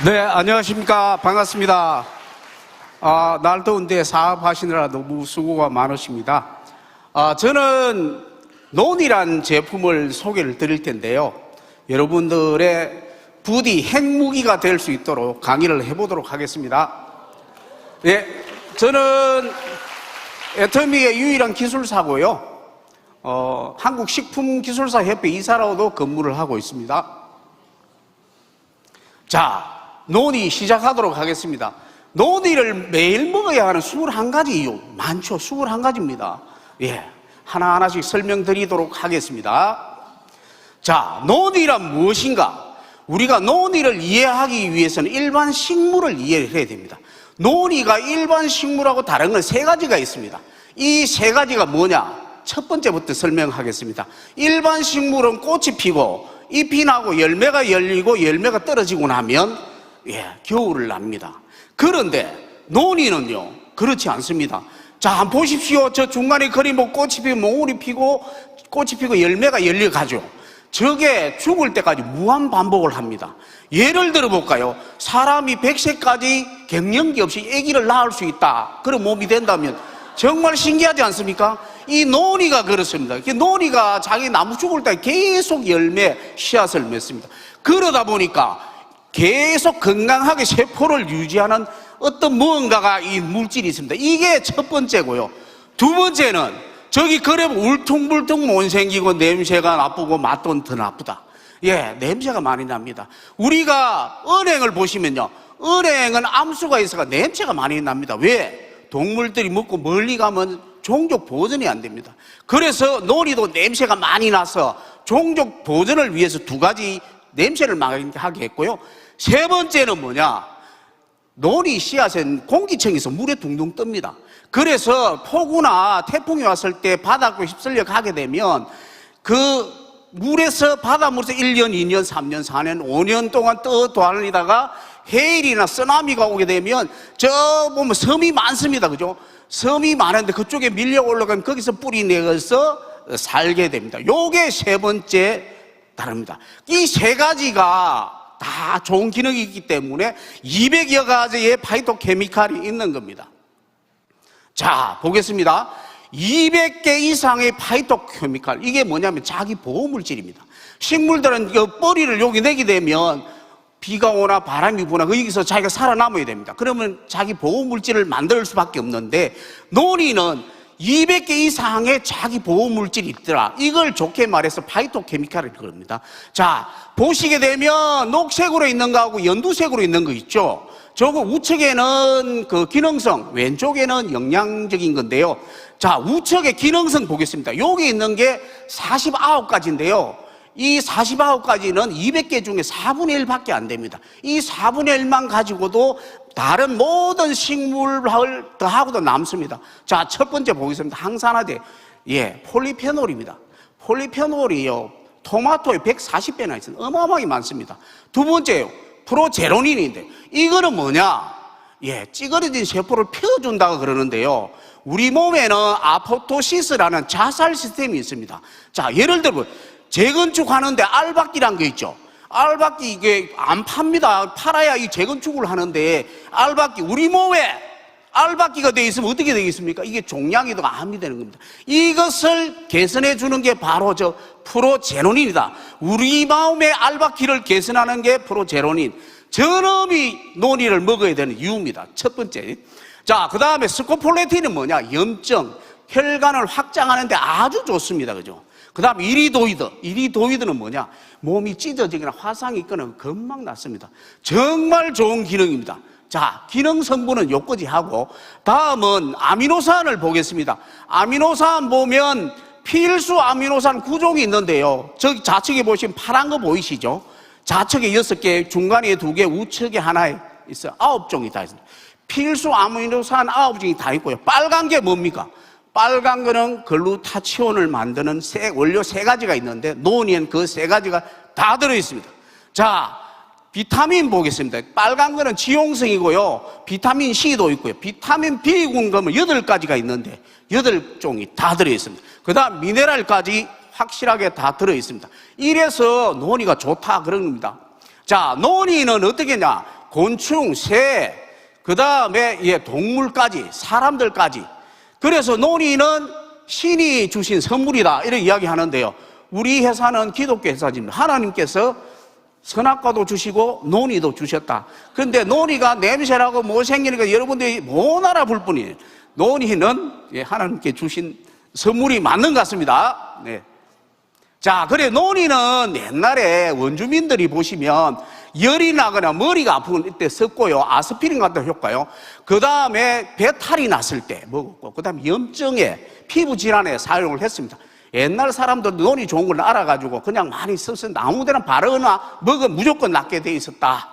네, 안녕하십니까. 반갑습니다. 날 더운데 사업하시느라 너무 수고가 많으십니다. 저는 논이란 제품을 소개를 드릴 텐데요. 여러분들의 부디 핵무기가 될 수 있도록 강의를 해보도록 하겠습니다. 네, 저는 애터미의 유일한 기술사고요. 한국식품기술사협회 이사로도 근무를 하고 있습니다. 자, 논이 시작하도록 하겠습니다. 논이를 매일 먹어야 하는 21가지 이유 많죠. 21가지입니다. 예, 하나하나씩 설명드리도록 하겠습니다. 자, 논이란 무엇인가? 우리가 논이를 이해하기 위해서는 일반 식물을 이해해야 됩니다. 논이가 일반 식물하고 다른 건 3가지가 있습니다. 이 3가지가 뭐냐? 첫 번째부터 설명하겠습니다. 일반 식물은 꽃이 피고 잎이 나고 열매가 열리고 열매가 떨어지고 나면 겨울을 납니다. 그런데 논이는요 그렇지 않습니다. 자, 한번 보십시오. 저 중간에 그림 꽃이 피고 몽울이 피고 꽃이 피고 열매가 열려가죠. 저게 죽을 때까지 무한 반복을 합니다. 예를 들어 볼까요? 사람이 100세까지 갱년기 없이 아기를 낳을 수 있다, 그런 몸이 된다면 정말 신기하지 않습니까? 이 논이가 그렇습니다. 논이가 자기 나무 죽을 때 계속 열매, 씨앗을 맺습니다. 그러다 보니까 계속 건강하게 세포를 유지하는 어떤 무언가가 이 물질이 있습니다. 이게 첫 번째고요. 두 번째는 저기 그래 울퉁불퉁 못 생기고 냄새가 나쁘고 맛도 더 나쁘다. 예, 냄새가 많이 납니다. 우리가 은행을 보시면요, 은행은 암수가 있어가 냄새가 많이 납니다. 왜? 동물들이 먹고 멀리 가면 종족 보존이 안 됩니다. 그래서 논이도 냄새가 많이 나서 종족 보존을 위해서 2가지 냄새를 막게 했고요. 세 번째는 뭐냐? 논이 씨앗은 공기층에서 물에 둥둥 뜹니다. 그래서 폭우나 태풍이 왔을 때 바닥으로 휩쓸려 가게 되면 그 물에서 바닷물에서 1년, 2년, 3년, 4년, 5년 동안 떠다니다가 해일이나 쓰나미가 오게 되면 저 보면 섬이 많습니다. 그죠? 섬이 많은데 그쪽에 밀려 올라가면 거기서 뿌리 내서 살게 됩니다. 요게 세 번째 다릅니다. 이 3가지가 다 좋은 기능이 있기 때문에 200여 가지의 파이토케미칼이 있는 겁니다. 자, 보겠습니다. 200개 이상의 파이토케미칼, 이게 뭐냐면 자기 보호물질입니다. 식물들은 그 뿌리를 여기 내게 되면 비가 오나 바람이 부나 거기서 자기가 살아남아야 됩니다. 그러면 자기 보호물질을 만들 수밖에 없는데 논이는 200개 이상의 자기 보호물질이 있더라. 이걸 좋게 말해서 파이토케미칼이라고 그럽니다. 자, 보시게 되면 녹색으로 있는 거하고 연두색으로 있는 거 있죠. 저거 우측에는 그 기능성, 왼쪽에는 영양적인 건데요. 자, 우측의 기능성 보겠습니다. 여기 있는 게 49가지인데요. 이 49가지는 200개 중에 4분의 1밖에 안 됩니다. 이 4분의 1만 가지고도 다른 모든 식물을 더하고도 남습니다. 자, 첫 번째 보겠습니다. 항산화제. 예, 폴리페놀입니다. 폴리페놀이요, 토마토에 140배나 있습니다. 어마어마하게 많습니다. 두 번째요, 프로제로닌인데, 이거는 뭐냐? 예, 찌그러진 세포를 펴준다고 그러는데요. 우리 몸에는 아포토시스라는 자살 시스템이 있습니다. 자, 예를 들어 재건축 하는데 알박기란 게 있죠. 알박기 이게 안 팝니다. 팔아야 이 재건축을 하는데 알박기, 우리 몸에 알박기가 되어 있으면 어떻게 되겠습니까? 이게 종양이 더 암이 되는 겁니다. 이것을 개선해 주는 게 바로 저 프로제로닌이다. 우리 마음의 알박기를 개선하는 게 프로제로닌. 저놈이 논이를 먹어야 되는 이유입니다. 첫 번째. 자, 그 다음에 스코폴레틴은 뭐냐? 염증, 혈관을 확장하는 데 아주 좋습니다. 그죠? 그 다음 이리도이드. 이리도이드는 뭐냐? 몸이 찢어지거나 화상이 있거나 금방 낫습니다. 정말 좋은 기능입니다. 자, 기능 성분은 요까지 하고, 다음은 아미노산을 보겠습니다. 아미노산 보면 필수 아미노산 9종이 있는데요. 저기 좌측에 보시면 파란 거 보이시죠? 좌측에 6개, 중간에 2개, 우측에 하나에 있어요. 9종이 다 있습니다. 필수 아미노산 9종이 다 있고요. 빨간 게 뭡니까? 빨간 거는 글루타치온을 만드는 원료 3가지가 있는데 논에는 그 3가지가 다 들어있습니다. 자, 비타민 보겠습니다. 빨간 거는 지용성이고요. 비타민 C도 있고요. 비타민 B군금은 8가지가 있는데 8종이 다 들어있습니다. 그 다음 미네랄까지 확실하게 다 들어있습니다. 이래서 논이가 좋다 그런 겁니다. 자, 논이는 어떻게 했냐? 곤충, 새, 그 다음에 동물까지, 사람들까지. 그래서 논의는 신이 주신 선물이다 이렇게 이야기하는데요. 우리 회사는 기독교 회사입니다. 하나님께서 선악과도 주시고 논의도 주셨다. 그런데 논의가 냄새라고 못생기니까 여러분들이 못 알아볼 뿐이에요. 논의는 하나님께 주신 선물이 맞는 것 같습니다. 네. 자, 그래 논의는 옛날에 원주민들이 보시면 열이 나거나 머리가 아프면 이때 썼고요. 아스피린 같은 효과요. 그 다음에 배탈이 났을 때 먹었고, 그 다음에 염증에 피부 질환에 사용을 했습니다. 옛날 사람들도 논이 좋은 걸 알아가지고 그냥 많이 써서 아무데나 바르거나 먹으면 무조건 낫게 돼 있었다.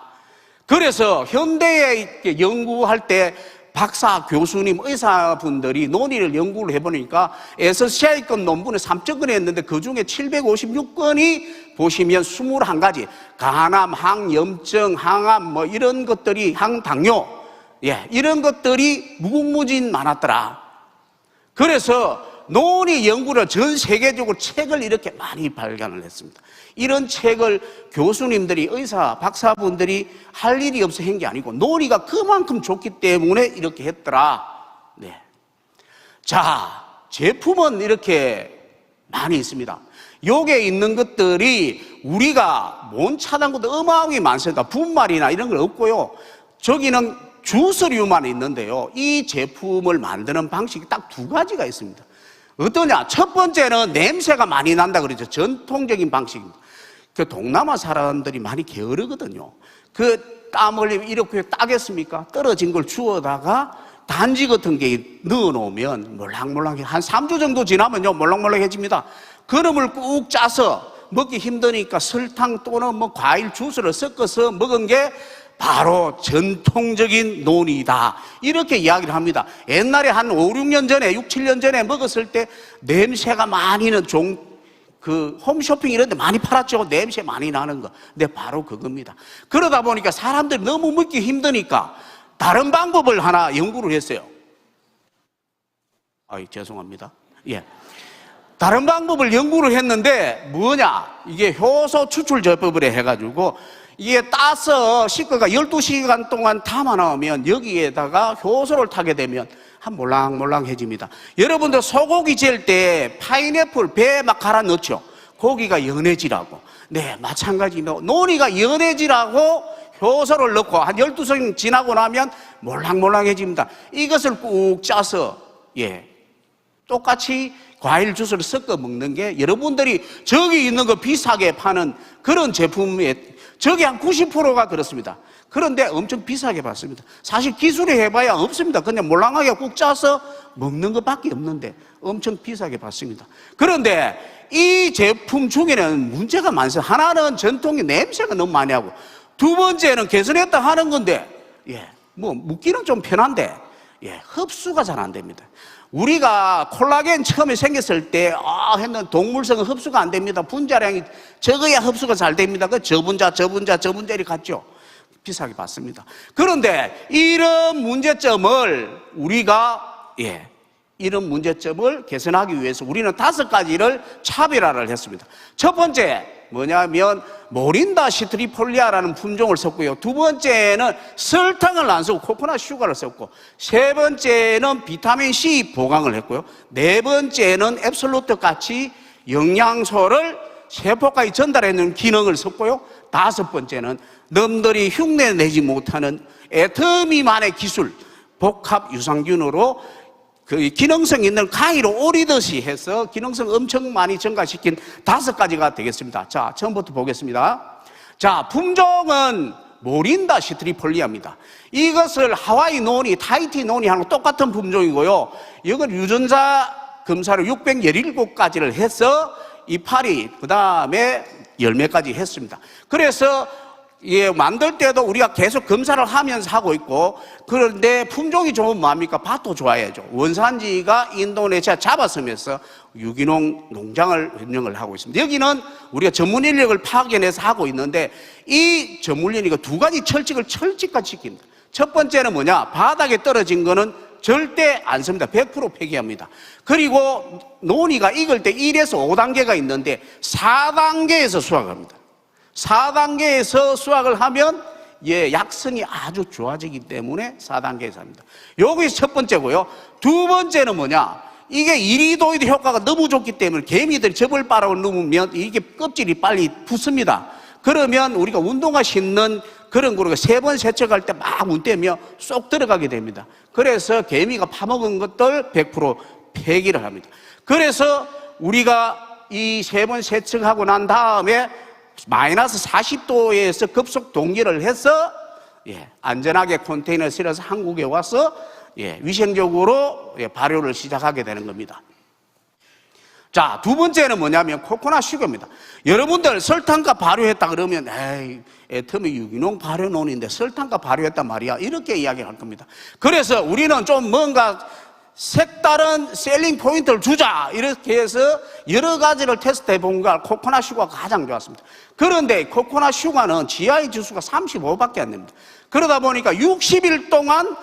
그래서 현대에 연구할 때 박사, 교수님, 의사분들이 논의를 연구를 해보니까 SCI급 논문에 3,000건이 했는데 그 중에 756건이 보시면 21가지 간암, 항염증, 항암 뭐 이런 것들이 항당뇨 이런 것들이 무궁무진 많았더라. 그래서 논의 연구를 전 세계적으로 책을 이렇게 많이 발간을 했습니다. 이런 책을 교수님들이, 의사, 박사분들이 할 일이 없어 한 게 아니고 논의가 그만큼 좋기 때문에 이렇게 했더라. 네. 자, 제품은 이렇게 많이 있습니다. 요게 있는 것들이 우리가 못 찾은 것도 어마어마하게 많습니다. 분말이나 이런 건 없고요. 저기는 주스류만 있는데요. 이 제품을 만드는 방식이 딱 2가지가 있습니다. 어떠냐? 첫 번째는 냄새가 많이 난다 그러죠. 전통적인 방식입니다. 그 동남아 사람들이 많이 게으르거든요. 그 땀을 이렇게 따겠습니까? 떨어진 걸 주워다가 단지 같은 게 넣어놓으면 몰랑몰랑해. 한 3주 정도 지나면요 몰랑몰랑해집니다. 그름을 꾹 짜서 먹기 힘드니까 설탕 또는 뭐 과일 주스를 섞어서 먹은 게 바로 전통적인 논이다 이렇게 이야기를 합니다. 옛날에 한 5, 6년 전에 6, 7년 전에 먹었을 때 냄새가 많이 나는 그 홈쇼핑 이런 데 많이 팔았죠. 냄새 많이 나는 거. 근데 바로 그겁니다. 그러다 보니까 사람들이 너무 먹기 힘드니까 다른 방법을 하나 연구를 했어요. 죄송합니다. 다른 방법을 연구를 했는데 뭐냐? 이게 효소 추출 제법을 해가지고 이게 따서 식구가 12시간 동안 담아 놓으면 여기에다가 효소를 타게 되면 한 몰랑몰랑해집니다. 여러분들 소고기 지을 때 파인애플 배 막 갈아 넣죠. 고기가 연해지라고. 네, 마찬가지. 논이가 연해지라고 효소를 넣고 한 12시간 지나고 나면 몰랑몰랑해집니다. 이것을 꾹 짜서 똑같이 과일 주스를 섞어 먹는 게 여러분들이 저기 있는 거 비싸게 파는 그런 제품에 저게 한 90%가 그렇습니다. 그런데 엄청 비싸게 받습니다. 사실 기술이 해봐야 없습니다. 그냥 몰랑하게 꾹 짜서 먹는 것밖에 없는데 엄청 비싸게 받습니다. 그런데 이 제품 중에는 문제가 많습니다. 하나는 전통의 냄새가 너무 많이 하고, 두 번째는 개선했다 하는 건데 뭐 묻기는 좀 편한데 흡수가 잘 안 됩니다. 우리가 콜라겐 처음에 생겼을 때 했는 동물성은 흡수가 안 됩니다. 분자량이 적어야 흡수가 잘 됩니다. 그 저분자 이렇게 갔죠. 비싸게 받습니다. 그런데 이런 문제점을 우리가 이런 문제점을 개선하기 위해서 우리는 5가지를 차별화를 했습니다. 첫 번째 뭐냐면 모린다 시트리폴리아라는 품종을 썼고요. 두 번째는 설탕을 안 쓰고 코코넛 슈가를 썼고, 세 번째는 비타민 C 보강을 했고요. 네 번째는 앱솔루트 같이 영양소를 세포까지 전달해주는 기능을 썼고요. 5번째는 남들이 흉내내지 못하는 애터미만의 기술, 복합 유산균으로 그 기능성 있는 가위로 오리듯이 해서 기능성 엄청 많이 증가시킨 5가지가 되겠습니다. 자, 처음부터 보겠습니다. 자, 품종은 모린다 시트리폴리아입니다. 이것을 하와이 논이, 타히티 논이 하는 똑같은 품종이고요. 이건 유전자 검사를 617가지를 해서 이파리, 그 다음에 열매까지 했습니다. 그래서 만들 때도 우리가 계속 검사를 하면서 하고 있고, 그런데 품종이 좋으면 뭐합니까? 밭도 좋아야죠. 원산지가 인도네시아 잡아서면서 유기농 농장을 운영을 하고 있습니다. 여기는 우리가 전문 인력을 파견해서 하고 있는데, 이 전문 인력이 2가지 철칙을 철칙까지 지킵니다. 첫 번째는 뭐냐? 바닥에 떨어진 거는 절대 안 씁니다. 100% 폐기합니다. 그리고 논이가 익을 때 1에서 5단계가 있는데 4단계에서 수확합니다. 4단계에서 수확을 하면 약성이 아주 좋아지기 때문에 4단계에서 합니다. 요게 첫 번째고요. 두 번째는 뭐냐? 이게 이리도이드 효과가 너무 좋기 때문에 개미들이 접을 바라고 누우면 이게 껍질이 빨리 붙습니다. 그러면 우리가 운동화 신는 그런 거로 3번 세척할 때 막 문대며 쏙 들어가게 됩니다. 그래서 개미가 파먹은 것들 100% 폐기를 합니다. 그래서 우리가 이 3번 세척하고 난 다음에 마이너스 40도에서 급속 동기를 해서 안전하게 컨테이너에 실어서 한국에 와서 위생적으로 발효를 시작하게 되는 겁니다. 자, 두 번째는 뭐냐면 코코넛 슈거입니다. 여러분들 설탕과 발효했다 그러면 애터미 유기농 발효논인데 설탕과 발효했단 말이야, 이렇게 이야기를 할 겁니다. 그래서 우리는 좀 뭔가 색다른 셀링 포인트를 주자 이렇게 해서 여러 가지를 테스트해 본 걸 코코넛 슈거가 가장 좋았습니다. 그런데 코코넛 슈거는 GI 지수가 35밖에 안 됩니다. 그러다 보니까 60일 동안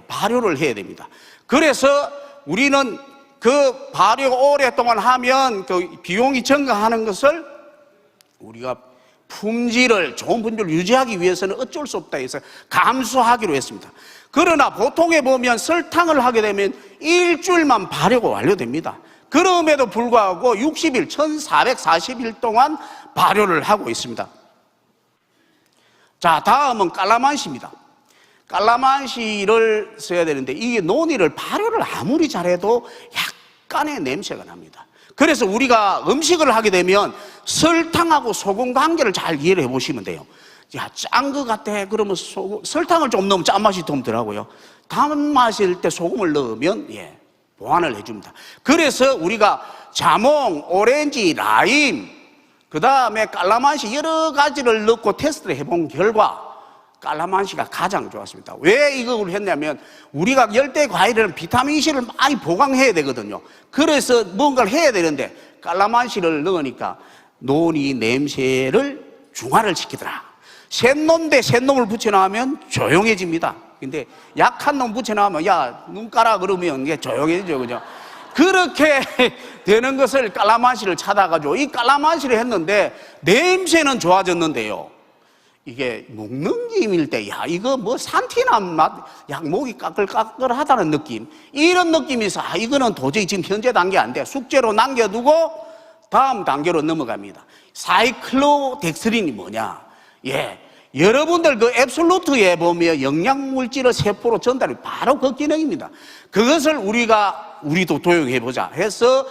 발효를 해야 됩니다. 그래서 우리는 그 발효 오랫동안 하면 그 비용이 증가하는 것을 우리가 품질을, 좋은 품질을 유지하기 위해서는 어쩔 수 없다 해서 감수하기로 했습니다. 그러나 보통에 보면 설탕을 하게 되면 일주일만 발효가 완료됩니다. 그럼에도 불구하고 60일, 1440일 동안 발효를 하고 있습니다. 자, 다음은 깔라만시입니다. 깔라만시를 써야 되는데 이게 논이를 발효를 아무리 잘해도 약간의 냄새가 납니다. 그래서 우리가 음식을 하게 되면 설탕하고 소금 관계를 잘 이해를 해보시면 돼요. 야, 짠 것 같아. 그러면 설탕을 좀 넣으면 짠맛이 좀 들어가고요. 단맛일 때 소금을 넣으면 보완을 해줍니다. 그래서 우리가 자몽, 오렌지, 라임, 그 다음에 깔라만시 여러 가지를 넣고 테스트를 해본 결과 깔라만시가 가장 좋았습니다. 왜 이걸 했냐면 우리가 열대 과일은 비타민C를 많이 보강해야 되거든요. 그래서 뭔가를 해야 되는데 깔라만시를 넣으니까 논이 냄새를 중화를 시키더라. 센 놈 대 센 놈을 붙여놓으면 조용해집니다. 근데 약한 놈 붙여놓으면 야, 눈 까라 그러면 이게 조용해지죠. 그죠? 그렇게 되는 것을 깔라만시를 찾아가지고 이 깔라만시를 했는데 냄새는 좋아졌는데요. 이게 목넘김일 때, 야, 이거 뭐 산티난 맛, 야, 목이 까끌까끌하다는 느낌. 이런 느낌이 있어. 이거는 도저히 지금 현재 단계 안 돼. 숙제로 남겨두고 다음 단계로 넘어갑니다. 사이클로덱스린이 뭐냐? 여러분들 그 앱솔루트에 보면 영양물질을 세포로 전달이 바로 그 기능입니다. 그것을 우리도 도용해보자 해서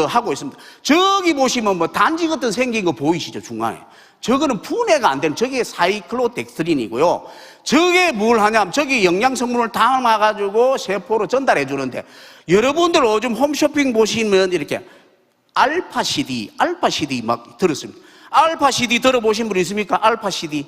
하고 있습니다. 저기 보시면 뭐 단지 같은 생긴 거 보이시죠? 중앙에. 저거는 분해가 안 되는 저게 사이클로덱스린이고요. 저게 뭘 하냐면 저기 영양성분을 담아가지고 세포로 전달해 주는데 여러분들 요즘 홈쇼핑 보시면 이렇게 알파 CD 막 들었습니다. 알파 CD 들어보신 분 있습니까? 알파 CD.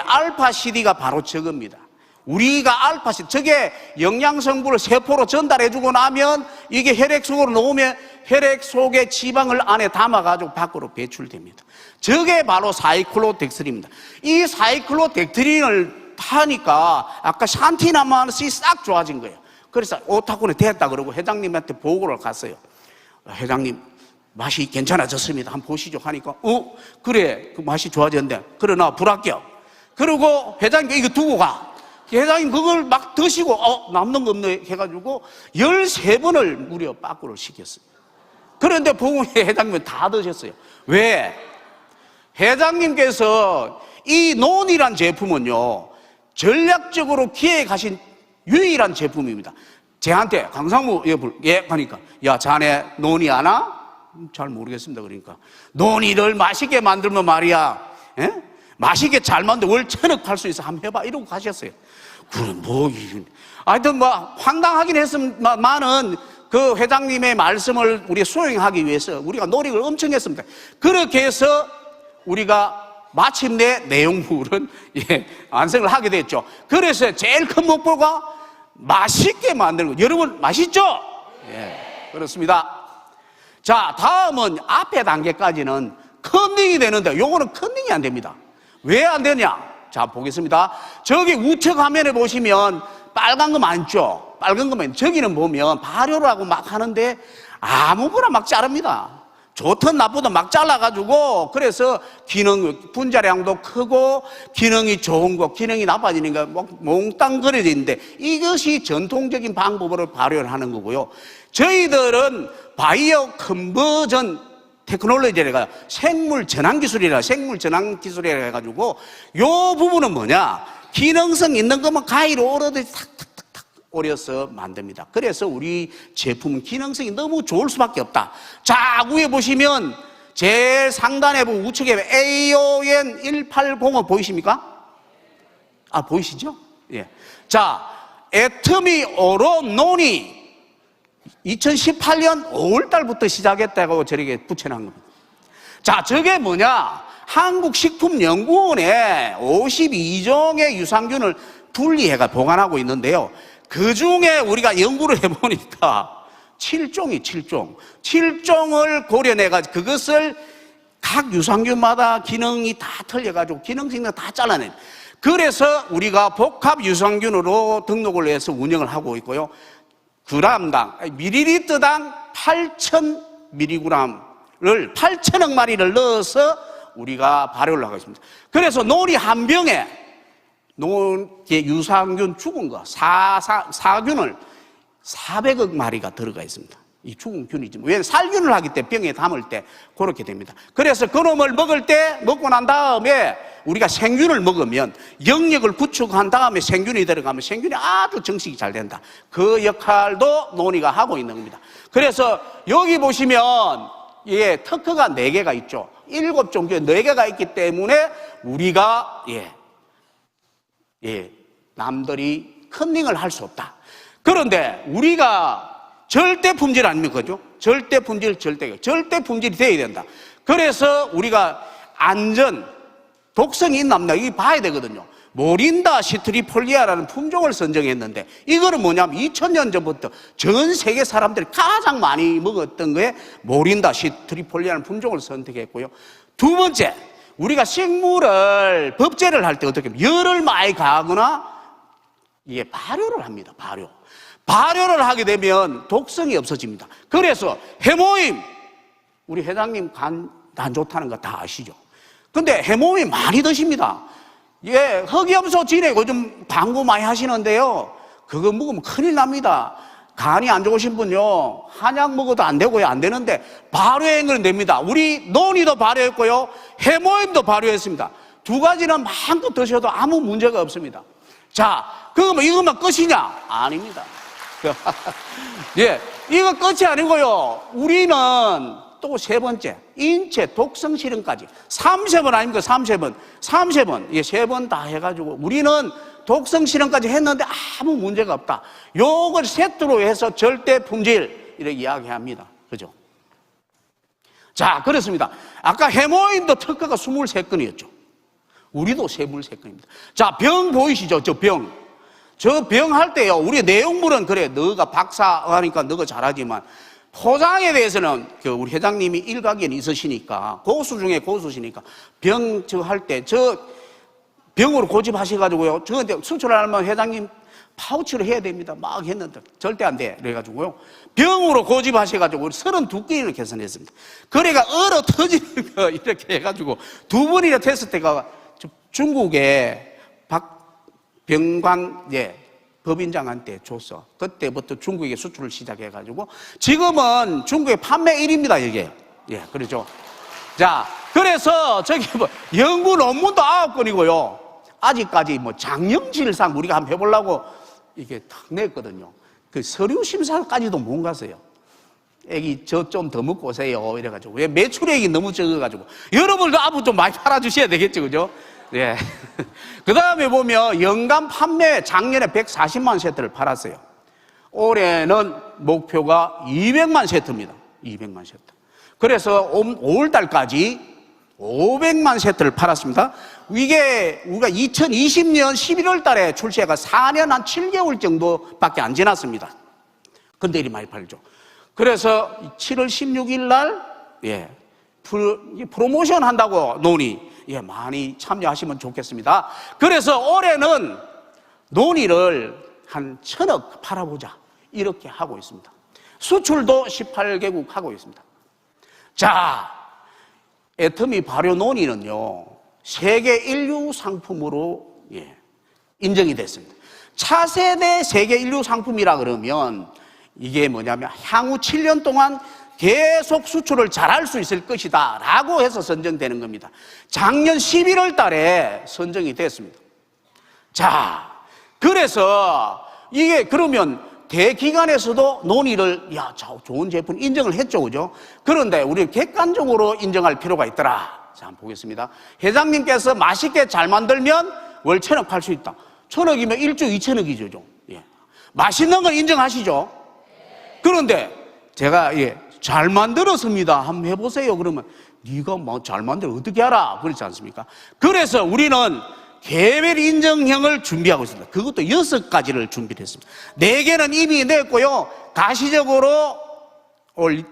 알파 CD가 바로 저겁니다. 우리가 알파 CD, 저게 영양성분을 세포로 전달해 주고 나면 이게 혈액 속으로 놓으면 혈액 속에 지방을 안에 담아가지고 밖으로 배출됩니다. 저게 바로 사이클로덱스린입니다. 이 사이클로덱스린을 하니까 아까 샨티나마 맛이 싹 좋아진 거예요. 그래서 오타쿠는 됐다 그러고 회장님한테 보고를 갔어요. 회장님, 맛이 괜찮아졌습니다. 한번 보시죠 하니까 그래, 그 맛이 좋아졌는데 그러나 불합격. 그리고 회장님 이거 두고 가. 회장님 그걸 막 드시고 남는 거 없네 해가지고 13번을 무려 빠꾸를 시켰어요. 그런데 보고 회장님은 다 드셨어요. 왜? 회장님께서 이 논이란 제품은요 전략적으로 기획하신 유일한 제품입니다. 쟤한테 강상무 하니까 야, 자네 논이 아나? 잘 모르겠습니다. 그러니까 논이를 맛있게 만들면 말이야, 맛있게 잘 만들어 월 1000억 팔 수 있어. 한번 해봐 이러고 가셨어요. 그래 뭐 하여튼 뭐 황당하긴 했지만은 그 회장님의 말씀을 우리 수행하기 위해서 우리가 노력을 엄청 했습니다. 그렇게 해서 우리가 마침내 내용물은 완성을 하게 됐죠. 그래서 제일 큰 목표가 맛있게 만드는 거. 여러분 맛있죠? 그렇습니다. 자, 다음은 앞에 단계까지는 컨닝이 되는데 요거는 컨닝이 안 됩니다. 왜 안 되냐? 자, 보겠습니다. 저기 우측 화면에 보시면 빨간 거 많죠? 빨간 거면 저기는 보면 발효를 하고 막 하는데 아무거나 막 자릅니다. 좋든 나쁘든 막 잘라가지고, 그래서 분자량도 크고, 기능이 좋은 거, 기능이 나빠지니까 몽땅 그려져 있는데, 이것이 전통적인 방법으로 발효를 하는 거고요. 저희들은 바이오 컨버전 테크놀로지라 생물 전환 기술이라 해가지고, 요 부분은 뭐냐? 기능성 있는 것만 가위로 오르듯이 탁탁탁탁 오려서 만듭니다. 그래서 우리 제품은 기능성이 너무 좋을 수밖에 없다. 자, 위에 보시면 제일 상단에 보면 우측에 AON 1805 보이십니까? 아, 보이시죠? 예. 자, 애터미 오로 논이 2018년 5월달부터 시작했다고 저렇게 붙여놓은 겁니다. 자, 저게 뭐냐? 한국식품연구원에 52종의 유산균을 분리해가 보관하고 있는데요. 그 중에 우리가 연구를 해보니까 7종을 고려내가지고 그것을 각 유산균마다 기능이 다 틀려가지고 기능성을 다 잘라내요. 그래서 우리가 복합 유산균으로 등록을 해서 운영을 하고 있고요. 밀리리터당 8,000mg를 8천억 마리를 넣어서 우리가 발효를 하고 있습니다. 그래서 논이 한 병에 유산균 죽은 거 사균을 400억 마리가 들어가 있습니다. 이 죽은 균이지. 왜 살균을 하기 때문에 병에 담을 때 그렇게 됩니다. 그래서 그놈을 먹고 난 다음에 우리가 생균을 먹으면 영역을 구축한 다음에 생균이 들어가면 생균이 아주 정식이 잘 된다. 그 역할도 논이가 하고 있는 겁니다. 그래서 여기 보시면 특허가 4개가 있죠. 7종류에 4개가 있기 때문에 우리가 남들이 컨닝을 할 수 없다. 그런데 우리가 절대 품질 아닙니까? 그죠? 절대 품질이 돼야 된다. 그래서 우리가 독성이 있나 없나 이거 봐야 되거든요. 모린다 시트리폴리아라는 품종을 선정했는데 이거는 뭐냐면 2000년 전부터 전 세계 사람들이 가장 많이 먹었던 거에 모린다 시트리폴리아라는 품종을 선택했고요. 두 번째, 우리가 식물을 법제를 할 때 어떻게 하면 열을 많이 가하거나 발효를 합니다. 발효를 하게 되면 독성이 없어집니다. 그래서 해모임, 우리 회장님 간 안 좋다는 거 다 아시죠? 근데 해모임 많이 드십니다. 흑염소 진액 요즘 광고 많이 하시는데요. 그거 먹으면 큰일 납니다. 간이 안 좋으신 분요, 한약 먹어도 안 되고요, 안 되는데 발효액을 냅니다. 우리 논이도 발효했고요, 해모임도 발효했습니다. 두 가지는 마음껏 드셔도 아무 문제가 없습니다. 자, 그러면 이것만 끝이냐? 아닙니다. 이거 끝이 아니고요. 우리는 또 세 번째, 인체 독성 실험까지 3세번 아닙니까? 3세번. 3번 다 해가지고 우리는 독성 실험까지 했는데 아무 문제가 없다. 요걸 세트로 해서 절대 품질 이렇게 이야기합니다. 그죠? 자, 그렇습니다. 아까 해모임도 특허가 23건이었죠. 우리도 23건입니다. 자, 병 보이시죠? 저 병 할 때요, 우리 내용물은 그래, 너가 박사하니까 너가 잘하지만 포장에 대해서는 우리 회장님이 일가견이 있으시니까, 고수 중에 고수시니까 병 할 때 병으로 고집하셔가지고요, 저한테 수출하려면 회장님 파우치로 해야 됩니다. 막 했는데 절대 안 돼. 그래가지고요, 병으로 고집하셔가지고 우리 32건을 개선했습니다. 그래가 얼어 터지는 거 이렇게 해가지고 2번이나 테스트가 중국에 박병관 법인장한테 줬어. 그때부터 중국에 수출을 시작해가지고 지금은 중국의 판매 1위입니다. 이게. 그렇죠. 자, 그래서 연구 논문도 9건이고요. 아직까지 장영실상 우리가 한번 해보려고 이게 탁 냈거든요. 그 서류 심사까지도 못 갔어요. 애기 저 좀 더 먹고 오세요. 이래가지고. 왜 매출액이 너무 적어가지고. 여러분도 앞으로 좀 많이 팔아주셔야 되겠죠. 그죠? 그 다음에 보면 연간 판매 작년에 140만 세트를 팔았어요. 올해는 목표가 200만 세트입니다. 200만 세트. 그래서 5월달까지 500만 세트를 팔았습니다. 이게 우리가 2020년 11월 달에 출시해가 4년 한 7개월 정도밖에 안 지났습니다. 근데 이리 많이 팔죠. 그래서 7월 16일 날 프로모션 한다고 논의 많이 참여하시면 좋겠습니다. 그래서 올해는 논의를 한 1,000억 팔아보자 이렇게 하고 있습니다. 수출도 18개국 하고 있습니다. 자, 애터미 발효 논의는요, 세계 인류 상품으로 인정이 됐습니다. 차세대 세계 인류 상품이라 그러면 이게 뭐냐면 향후 7년 동안 계속 수출을 잘할 수 있을 것이다 라고 해서 선정되는 겁니다. 작년 11월 달에 선정이 됐습니다. 자, 그래서 이게 그러면 대기관에서도 논의를 좋은 제품 인정을 했죠, 그죠? 그런데 우리 객관적으로 인정할 필요가 있더라. 자, 한번 보겠습니다. 회장님께서 맛있게 잘 만들면 월 1,000억 팔 수 있다. 1,000억이면 1조 2천억이죠. 예. 맛있는 걸 인정하시죠? 그런데 제가 잘 만들었습니다. 한번 해보세요. 그러면 네가 뭐 잘 만들어 어떻게 알아? 그렇지 않습니까? 그래서 우리는 개별 인정형을 준비하고 있습니다. 그것도 6가지를 준비를 했습니다. 4개는 이미 냈고요. 가시적으로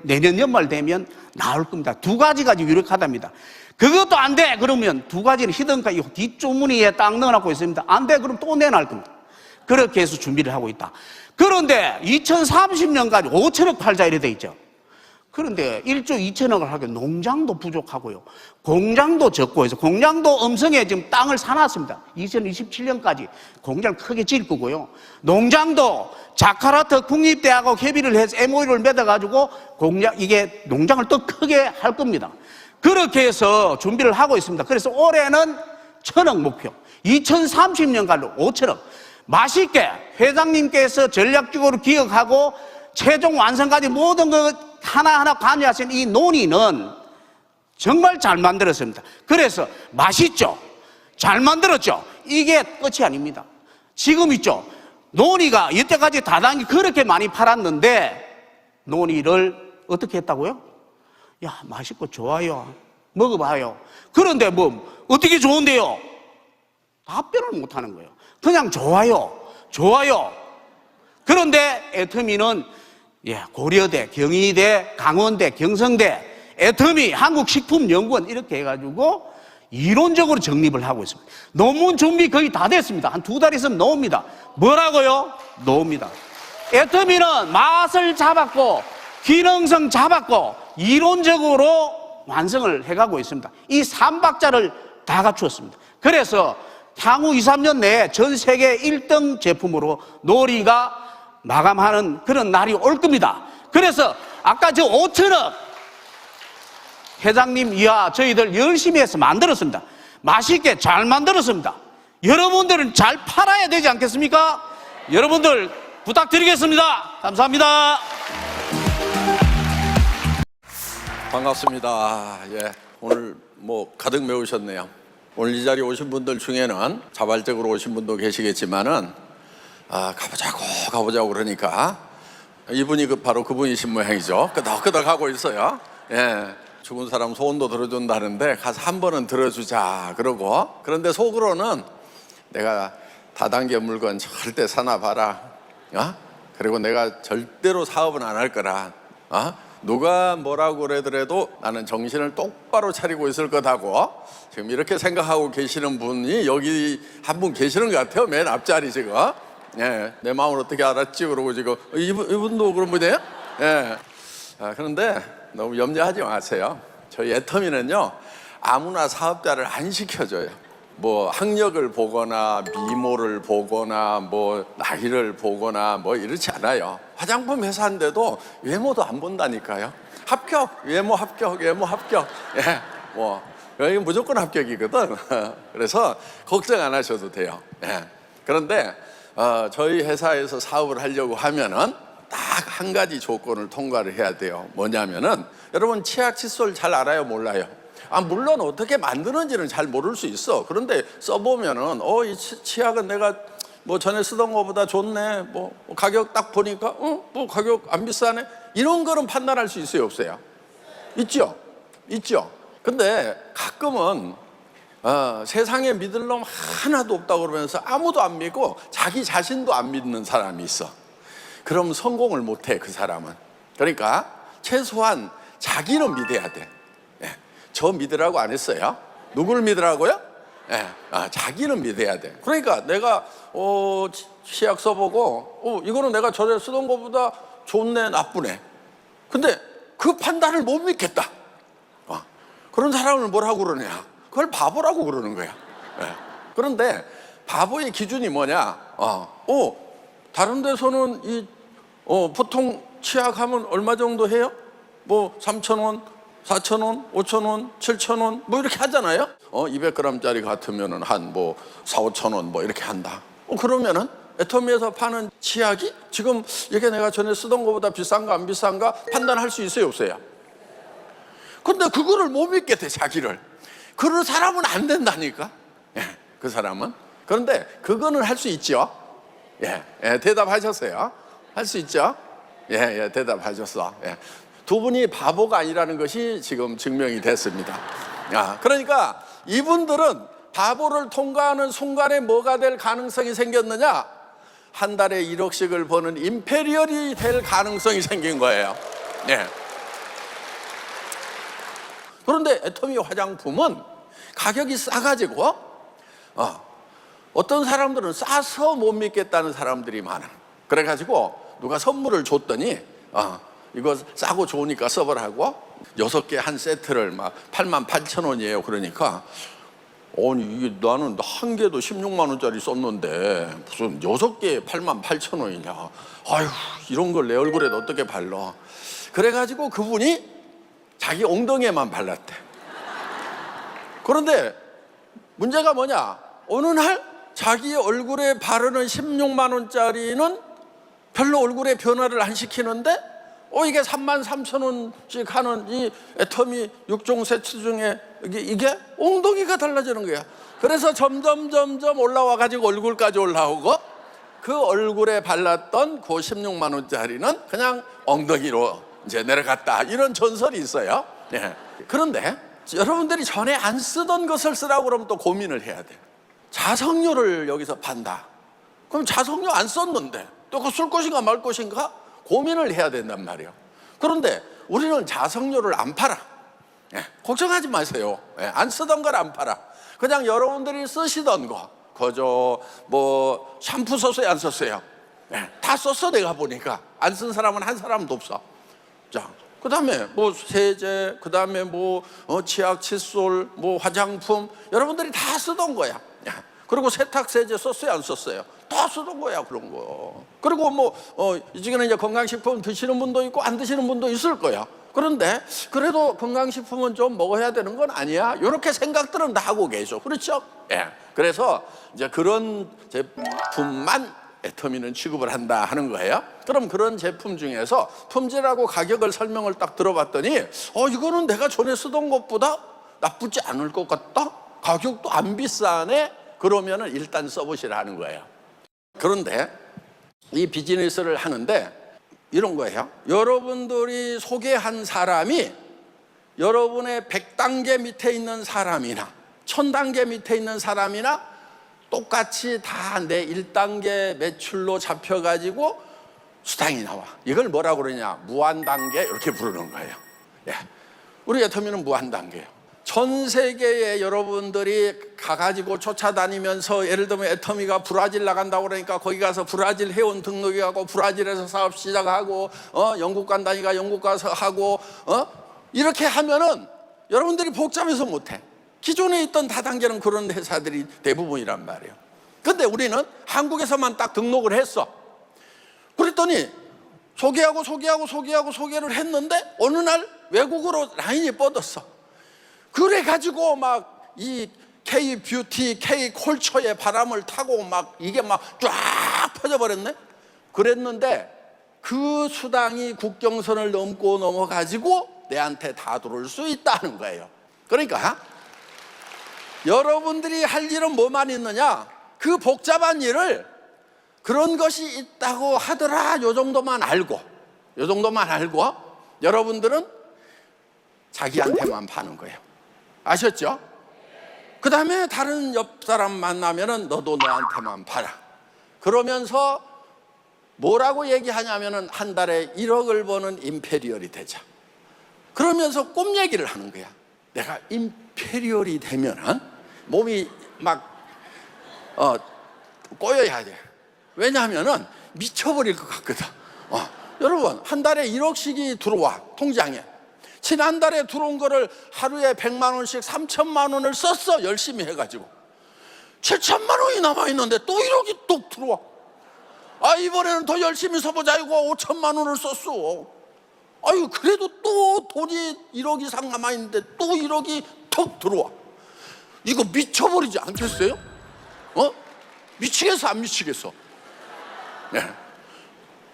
내년 연말 되면 나올 겁니다. 2가지가 유력하답니다. 그것도 안 돼! 그러면 2가지는 히든카 이 뒷주머니에 딱 넣어놓고 있습니다. 안 돼! 그럼 또 내놔할 겁니다. 그렇게 해서 준비를 하고 있다. 그런데 2030년까지 5천억 팔자 이래 돼 있죠. 그런데 1조 2천억을 하기엔 농장도 부족하고요. 공장도 적고 해서 공장도 음성에 지금 땅을 사놨습니다. 2027년까지 공장을 크게 지을 거고요. 농장도 자카르타 국립대학하고 협의를 해서 MOU를 맺어가지고 농장을 더 크게 할 겁니다. 그렇게 해서 준비를 하고 있습니다. 그래서 올해는 1,000억 목표, 2030년까지 5천억. 맛있게 회장님께서 전략적으로 기억하고 최종 완성까지 모든 것 하나하나 관여하신 이 논의는 정말 잘 만들었습니다. 그래서 맛있죠? 잘 만들었죠? 이게 끝이 아닙니다. 지금 있죠? 논의가 이때까지 다단계 그렇게 많이 팔았는데 논의를 어떻게 했다고요? 야, 맛있고 좋아요. 먹어봐요. 그런데 뭐 어떻게 좋은데요? 답변을 못하는 거예요. 그냥 좋아요. 좋아요. 그런데 애터미는 고려대, 경희대, 강원대, 경성대, 애터미, 한국식품연구원 이렇게 해가지고 이론적으로 정립을 하고 있습니다. 논문 준비 거의 다 됐습니다. 한 2달 있으면 나옵니다. 뭐라고요? 나옵니다. 애터미는 맛을 잡았고 기능성 잡았고 이론적으로 완성을 해가고 있습니다. 이 3박자를 다 갖추었습니다. 그래서 향후 2, 3년 내에 전 세계 1등 제품으로 논의가 마감하는 그런 날이 올 겁니다. 그래서 아까 저 5천억 회장님, 저희들 열심히 해서 만들었습니다. 맛있게 잘 만들었습니다. 여러분들은 잘 팔아야 되지 않겠습니까? 여러분들 부탁드리겠습니다. 감사합니다. 반갑습니다. 오늘 가득 메우셨네요. 오늘 이 자리에 오신 분들 중에는 자발적으로 오신 분도 계시겠지만은 가보자고 그러니까 이분이 바로 그분이신 모양이죠. 끄덕끄덕 하고 있어요. 죽은 사람 소원도 들어준다는데 가서 한 번은 들어주자 그러고, 그런데 속으로는 내가 다단계 물건 절대 사나 봐라. 그리고 내가 절대로 사업은 안 할 거라. 누가 뭐라고 그러더라도 나는 정신을 똑바로 차리고 있을 거다고 지금 이렇게 생각하고 계시는 분이 여기 한 분 계시는 것 같아요. 맨 앞자리 지금. 내 마음을 어떻게 알았지? 그러고 지금 이분도 그런 분이에요? 그런데 너무 염려하지 마세요. 저희 애터미는요 아무나 사업자를 안 시켜줘요. 뭐 학력을 보거나 미모를 보거나 뭐 나이를 보거나 뭐 이렇지 않아요. 화장품 회사인데도 외모도 안 본다니까요. 합격, 외모 합격, 외모 합격. 여기 무조건 합격이거든. 그래서 걱정 안 하셔도 돼요. 그런데 저희 회사에서 사업을 하려고 하면은 딱 한 가지 조건을 통과를 해야 돼요. 뭐냐면은 여러분 치약 칫솔 잘 알아요? 몰라요? 물론 어떻게 만드는지는 잘 모를 수 있어. 그런데 써보면은 이 치약은 내가 뭐 전에 쓰던 거보다 좋네. 뭐 가격 딱 보니까 뭐 가격 안 비싸네. 이런 거는 판단할 수 있어요, 없어요? 있죠. 근데 가끔은 세상에 믿을 놈 하나도 없다고 그러면서 아무도 안 믿고 자기 자신도 안 믿는 사람이 있어. 그럼 성공을 못해, 그 사람은. 그러니까 최소한 자기는 믿어야 돼. 저 믿으라고 안 했어요. 누구를 믿으라고요? 자기는 믿어야 돼. 그러니까 내가 치약 써보고 이거는 내가 전에 쓰던 것보다 좋네, 나쁘네. 근데 그 판단을 못 믿겠다. 그런 사람을 뭐라고 그러냐? 그걸 바보라고 그러는 거야. 예. 그런데 바보의 기준이 뭐냐? 다른 데서는 보통 치약하면 얼마 정도 해요? 뭐 3,000원, 4,000원, 5,000원, 7,000원 뭐 이렇게 하잖아요. 200g짜리 같으면은 한 뭐 4, 5,000원 뭐 이렇게 한다. 그러면은 애터미에서 파는 치약이 지금 이게 내가 전에 쓰던 것보다 비싼가 안 비싼가 판단할 수 있어요, 없어요? 근데 그거를 못 믿겠대, 자기를. 그런 사람은 안 된다니까. 예, 그 사람은. 그런데 그거는 할 수 있죠. 대답하셨어요. 할 수 있죠. 대답하셨어. 두 분이 바보가 아니라는 것이 지금 증명이 됐습니다. 그러니까 이분들은 바보를 통과하는 순간에 뭐가 될 가능성이 생겼느냐? 한 달에 1억씩을 버는 임페리얼이 될 가능성이 생긴 거예요. 그런데 애터미 화장품은 가격이 싸가지고 어떤 사람들은 싸서 못 믿겠다는 사람들이 많아. 그래가지고 누가 선물을 줬더니 이거 싸고 좋으니까 써보라고 6개 한 세트를 막 88,000원이에요. 그러니까 아니 이게 나는 한 개도 16만 원짜리 썼는데 무슨 6개에 88,000원이냐. 아유 이런 걸 내 얼굴에 어떻게 발라. 그래가지고 그분이 자기 엉덩이에만 발랐대. 그런데 문제가 뭐냐? 어느 날 자기 얼굴에 바르는 16만 원짜리는 별로 얼굴에 변화를 안 시키는데 이게 33,000원씩 하는 이 애터미 6종 세트 중에 이게 엉덩이가 달라지는 거야. 그래서 점점 올라와 가지고 얼굴까지 올라오고 그 얼굴에 발랐던 그 16만 원짜리는 그냥 엉덩이로 이제 내려갔다. 이런 전설이 있어요. 그런데 여러분들이 전에 안 쓰던 것을 쓰라고 그러면 또 고민을 해야 돼요. 자석류를 여기서 판다. 그럼 자석류 안 썼는데 또 그거 쓸 것인가 말 것인가 고민을 해야 된단 말이에요. 그런데 우리는 자석류를 안 팔아. 걱정하지 마세요. 안 쓰던 걸 안 팔아. 그냥 여러분들이 쓰시던 거 그저 뭐 샴푸 썼어요, 안 썼어요? 다 썼어. 내가 보니까 안 쓴 사람은 한 사람도 없어. 자, 그 다음에 뭐 세제, 그 다음에 뭐 치약, 칫솔, 뭐 화장품 여러분들이 다 쓰던 거야. 그리고 세탁세제 썼어요, 안 썼어요? 다 쓰던 거야, 그런 거. 그리고 뭐 이쪽에는 이제 건강식품 드시는 분도 있고 안 드시는 분도 있을 거야. 그런데 그래도 건강식품은 좀 먹어야 되는 건 아니야? 이렇게 생각들은 다 하고 계셔. 그렇죠? 그래서 이제 그런 제품만 애터미는 취급을 한다 하는 거예요. 그럼 그런 제품 중에서 품질하고 가격을 설명을 딱 들어봤더니 이거는 내가 전에 쓰던 것보다 나쁘지 않을 것 같다? 가격도 안 비싸네? 그러면은 일단 써보시라 하는 거예요. 그런데 이 비즈니스를 하는데 이런 거예요. 여러분들이 소개한 사람이 여러분의 100단계 밑에 있는 사람이나 1000단계 밑에 있는 사람이나 똑같이 다 내 1단계 매출로 잡혀가지고 수당이 나와. 이걸 뭐라고 그러냐? 무한단계 이렇게 부르는 거예요. 우리 애터미는 무한단계예요. 전 세계에 여러분들이 가가지고 쫓아다니면서 예를 들면 애터미가 브라질 나간다고 그러니까 거기 가서 브라질 회원 등록하고 브라질에서 사업 시작하고 영국 간다니까 영국 가서 하고 이렇게 하면은 여러분들이 복잡해서 못해. 기존에 있던 다단계는 그런 회사들이 대부분이란 말이에요. 근데 우리는 한국에서만 딱 등록을 했어. 그랬더니 소개를 했는데 어느 날 외국으로 라인이 뻗었어. 그래가지고 막 이 K-뷰티, K-컬처의 바람을 타고 막 이게 막 쫙 퍼져버렸네. 그랬는데 그 수당이 국경선을 넘고 넘어가지고 내한테 다 들어올 수 있다는 거예요. 그러니까 여러분들이 할 일은 뭐만 있느냐? 그 복잡한 일을 그런 것이 있다고 하더라 요 정도만 알고 여러분들은 자기한테만 파는 거예요. 아셨죠? 그 다음에 다른 옆 사람 만나면은 너도 너한테만 팔아. 그러면서 뭐라고 얘기하냐면은 한 달에 1억을 버는 임페리얼이 되자. 그러면서 꿈 얘기를 하는 거야. 내가 임페리얼이 되면은 몸이 막 꼬여야 돼. 왜냐하면은 미쳐버릴 것 같거든. 여러분 한 달에 1억씩이 들어와 통장에. 지난달에 들어온 거를 하루에 100만 원씩 3천만 원을 썼어. 열심히 해가지고 7천만 원이 남아있는데 또 1억이 뚝 들어와. 아, 이번에는 더 열심히 써보자 이거 5천만 원을 썼어. 아유, 그래도 또 돈이 1억 이상 남아있는데 또 1억이 툭 들어와. 이거 미쳐버리지 않겠어요? 미치겠어 안 미치겠어? 네.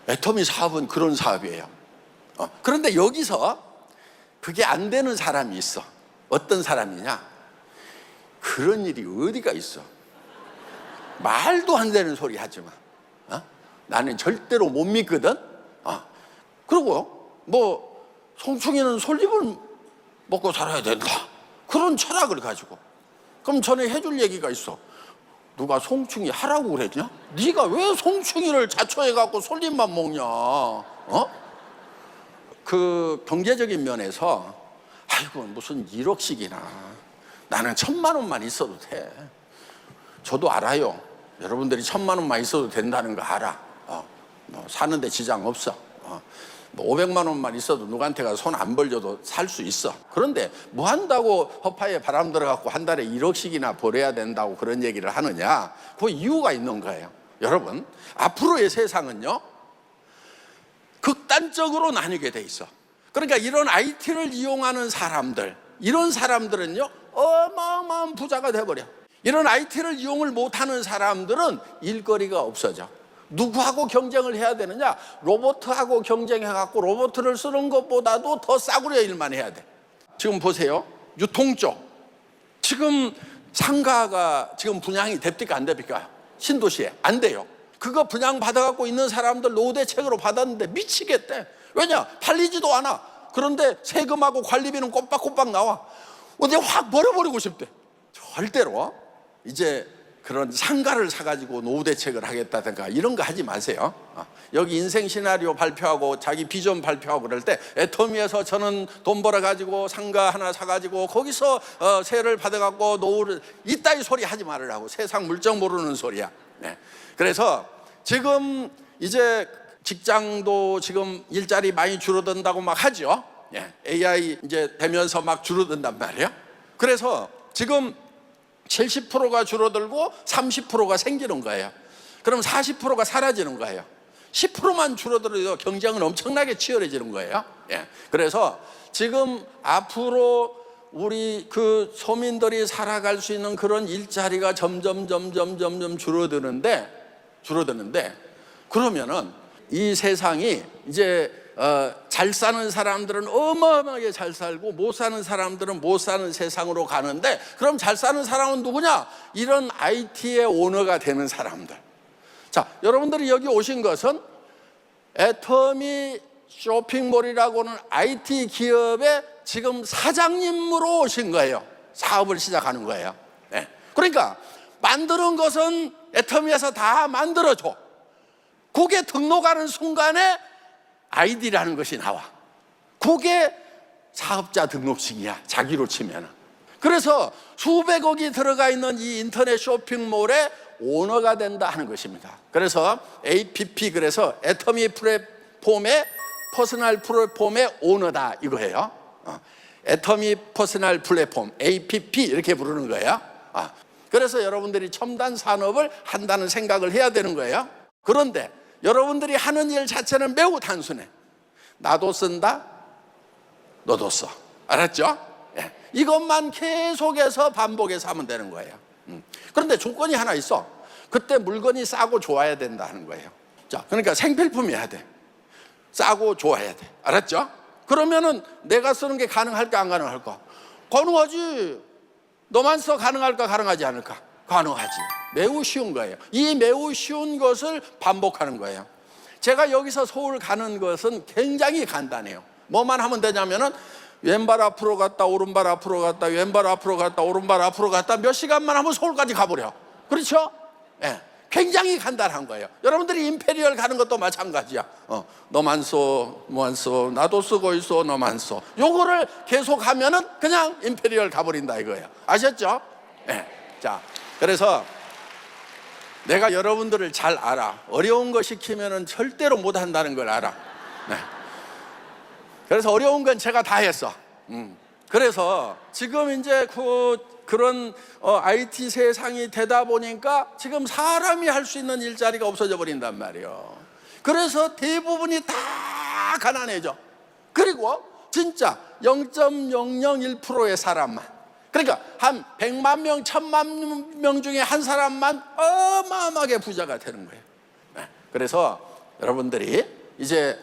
애터미 사업은 그런 사업이에요. 그런데 여기서 그게 안 되는 사람이 있어. 어떤 사람이냐? 그런 일이 어디가 있어? 말도 안 되는 소리 하지 마. 나는 절대로 못 믿거든. 그리고 뭐 송충이는 솔잎을 먹고 살아야 된다, 그런 철학을 가지고. 그럼 전에 해줄 얘기가 있어. 누가 송충이 하라고 그랬냐? 네가 왜 송충이를 자초해갖고 솔잎만 먹냐? 그 경제적인 면에서 아이고 무슨 1억씩이나, 나는 1,000만 원만 있어도 돼. 저도 알아요. 여러분들이 1,000만 원만 있어도 된다는 거 알아. 뭐 사는데 지장 없어. 뭐 500만 원만 있어도 누구한테 가서 손 안 벌려도 살 수 있어. 그런데 뭐 한다고 허파에 바람 들어갖고 한 달에 1억씩이나 벌어야 된다고 그런 얘기를 하느냐? 그 이유가 있는 거예요. 여러분, 앞으로의 세상은요 극단적으로 나뉘게 돼 있어. 그러니까 이런 IT를 이용하는 사람들, 이런 사람들은요 어마어마한 부자가 돼버려. 이런 IT를 이용을 못하는 사람들은 일거리가 없어져. 누구하고 경쟁을 해야 되느냐? 로봇하고 경쟁해갖고 로봇을 쓰는 것보다도 더 싸구려 일만 해야 돼. 지금 보세요. 유통 쪽. 지금 상가가 지금 분양이 됩니까 안 됩니까? 신도시에 안 돼요. 그거 분양 받아갖고 있는 사람들 노후 대책으로 받았는데 미치겠대. 왜냐? 팔리지도 않아. 그런데 세금하고 관리비는 꼬박꼬박 나와. 어디 확 버려버리고 싶대. 절대로 이제 그런 상가를 사가지고 노후 대책을 하겠다든가 이런 거 하지 마세요. 여기 인생 시나리오 발표하고 자기 비전 발표하고 그럴 때 애터미에서 저는 돈 벌어가지고 상가 하나 사가지고 거기서 세를 받아갖고 노후를, 이따위 소리 하지 말으라고. 세상 물정 모르는 소리야. 네. 그래서 지금 이제 직장도 지금 일자리 많이 줄어든다고 막 하죠. AI 이제 되면서 막 줄어든단 말이에요. 그래서 지금 70%가 줄어들고 30%가 생기는 거예요. 그럼 40%가 사라지는 거예요. 10%만 줄어들어도 경쟁은 엄청나게 치열해지는 거예요. 그래서 지금 앞으로 우리 그 서민들이 살아갈 수 있는 그런 일자리가 점점 줄어드는데 그러면은 이 세상이 이제 잘 사는 사람들은 어마어마하게 잘 살고 못 사는 사람들은 못 사는 세상으로 가는데, 그럼 잘 사는 사람은 누구냐? 이런 IT의 오너가 되는 사람들. 자, 여러분들이 여기 오신 것은 애터미 쇼핑몰이라고는 IT 기업의 지금 사장님으로 오신 거예요. 사업을 시작하는 거예요. 그러니까 만드는 것은 애터미에서 다 만들어줘. 그게 등록하는 순간에 아이디라는 것이 나와. 그게 사업자 등록증이야, 자기로 치면은. 그래서 수백억이 들어가 있는 이 인터넷 쇼핑몰의 오너가 된다 하는 것입니다. 그래서 APP, 그래서 애터미 플랫폼의 퍼스널 플랫폼의 오너다 이거예요. 애터미 퍼스널 플랫폼 APP 이렇게 부르는 거예요. 그래서 여러분들이 첨단 산업을 한다는 생각을 해야 되는 거예요. 그런데 여러분들이 하는 일 자체는 매우 단순해. 나도 쓴다, 너도 써. 알았죠? 이것만 계속해서 반복해서 하면 되는 거예요. 그런데 조건이 하나 있어. 그때 물건이 싸고 좋아야 된다는 거예요. 자, 그러니까 생필품이어야 돼. 싸고 좋아야 돼. 알았죠? 그러면은 내가 쓰는 게 가능할까 안 가능할까? 가능하지. 너만 써 가능할까 가능하지 않을까? 가능하지. 매우 쉬운 거예요. 이 매우 쉬운 것을 반복하는 거예요. 제가 여기서 서울 가는 것은 굉장히 간단해요. 뭐만 하면 되냐면은 왼발 앞으로 갔다 오른발 앞으로 갔다 왼발 앞으로 갔다 오른발 앞으로 갔다 몇 시간만 하면 서울까지 가버려. 그렇죠? 굉장히 간단한 거예요. 여러분들이 임페리얼 가는 것도 마찬가지야. 너만 써, 뭐만 써, 나도 쓰고 있어, 너만 써. 요거를 계속 하면은 그냥 임페리얼 가버린다 이거예요. 아셨죠? 자, 그래서 내가 여러분들을 잘 알아. 어려운 거 시키면은 절대로 못 한다는 걸 알아. 그래서 어려운 건 제가 다 했어. 그래서 지금 이제 그런 IT 세상이 되다 보니까 지금 사람이 할 수 있는 일자리가 없어져 버린단 말이에요. 그래서 대부분이 다 가난해져. 그리고 진짜 0.001%의 사람만, 그러니까 한 100만 명, 1000만 명 중에 한 사람만 어마어마하게 부자가 되는 거예요. 그래서 여러분들이 이제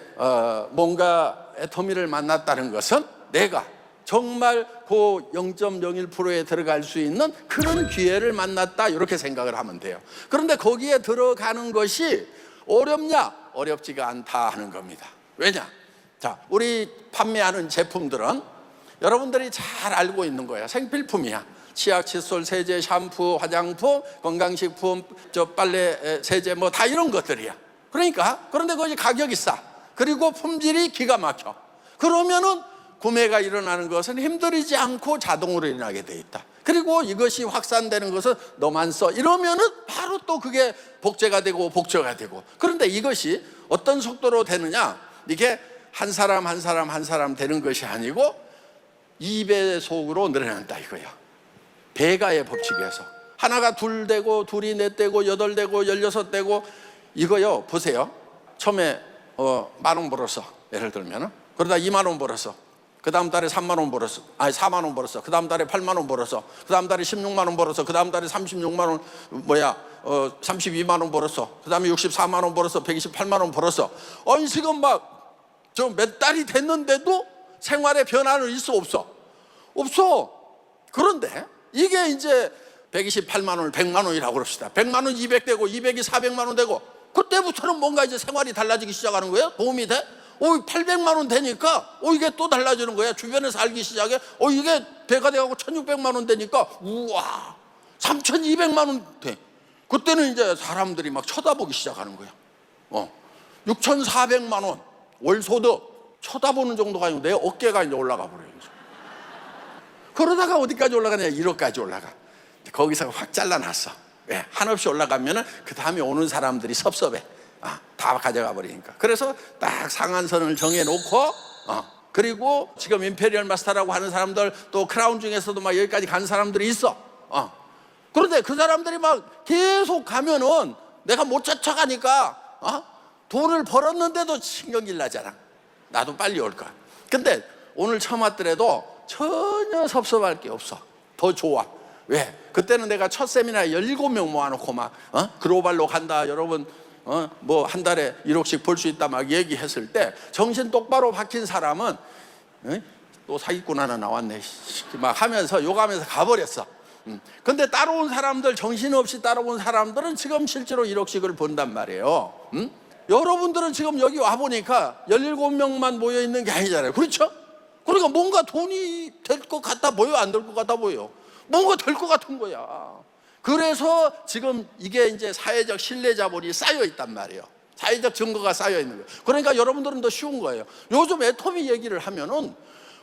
뭔가 애터미를 만났다는 것은 내가 정말 그 0.01%에 들어갈 수 있는 그런 기회를 만났다, 이렇게 생각을 하면 돼요. 그런데 거기에 들어가는 것이 어렵냐? 어렵지가 않다 하는 겁니다. 왜냐? 자, 우리 판매하는 제품들은 여러분들이 잘 알고 있는 거예요. 생필품이야. 치약, 칫솔, 세제, 샴푸, 화장품, 건강식품, 빨래, 세제, 뭐 다 이런 것들이야. 그런데 그것이 가격이 싸. 그리고 품질이 기가 막혀. 그러면은 구매가 일어나는 것은 힘들이지 않고 자동으로 일어나게 돼 있다. 그리고 이것이 확산되는 것은 너만 써. 이러면은 바로 또 그게 복제가 되고 복제가 되고. 그런데 이것이 어떤 속도로 되느냐? 이게 한 사람 한 사람 한 사람 되는 것이 아니고 2배속으로 늘어난다 이거야. 배가의 법칙에서 하나가 둘 되고, 둘이 넷 되고, 여덟 되고, 16 되고. 이거요, 보세요. 처음에 10,000원 벌었어. 예를 들면 그러다 20,000원 벌었어. 그 다음 달에 30,000원 벌었어. 아니 40,000원 벌었어. 그 다음 달에 80,000원 벌었어. 그 다음 달에 160,000원 벌었어. 그 다음 달에 360,000원 32만원 벌었어. 그 다음에 64만원 벌었어. 128만원 벌었어. 아니 지금 막 저 몇 달이 됐는데도 생활에 변화는 있어 없어? 없어. 그런데 이게 이제 128만원을 100만원이라고 그럽시다. 100만원 200 되고 200이 400만원 되고, 그때부터는 뭔가 이제 생활이 달라지기 시작하는 거예요. 도움이 돼? 800만원 되니까 이게 또 달라지는 거야. 주변에서 알기 시작해. 이게 배가 돼가고 1600만원 되니까 우와 3200만원 돼. 그때는 이제 사람들이 막 쳐다보기 시작하는 거야. 6400만원 월소득 쳐다보는 정도가 아니고 내 어깨가 이제 올라가 버려요. 그러다가 어디까지 올라가냐? 1억까지 올라가. 거기서 확 잘라놨어. 왜? 한없이 올라가면은 그 다음에 오는 사람들이 섭섭해. 다 가져가 버리니까. 그래서 딱 상한선을 정해놓고, 그리고 지금 임페리얼 마스터라고 하는 사람들, 또 크라운 중에서도 막 여기까지 간 사람들이 있어. 그런데 그 사람들이 막 계속 가면은 내가 못 쫓아가니까 돈을 벌었는데도 신경질 나잖아. 나도 빨리 올 거야. 근데 오늘 처음 왔더라도 전혀 섭섭할 게 없어. 더 좋아. 왜? 그때는 내가 첫 세미나에 17명 모아놓고 막 글로벌로 간다 여러분, 뭐 한 달에 1억씩 벌 수 있다 막 얘기했을 때 정신 똑바로 박힌 사람은 또 사기꾼 하나 나왔네 막 하면서 욕하면서 가버렸어. 근데 따라온 사람들, 정신없이 따라온 사람들은 지금 실제로 1억씩을 번단 말이에요. 여러분들은 지금 여기 와보니까 17명만 모여있는 게 아니잖아요. 그렇죠? 그러니까 뭔가 돈이 될 것 같아 보여? 안 될 것 같아 보여? 뭔가 될 것 같은 거야. 그래서 지금 이게 이제 사회적 신뢰 자본이 쌓여 있단 말이에요. 사회적 증거가 쌓여 있는 거예요. 그러니까 여러분들은 더 쉬운 거예요. 요즘 애터미 얘기를 하면은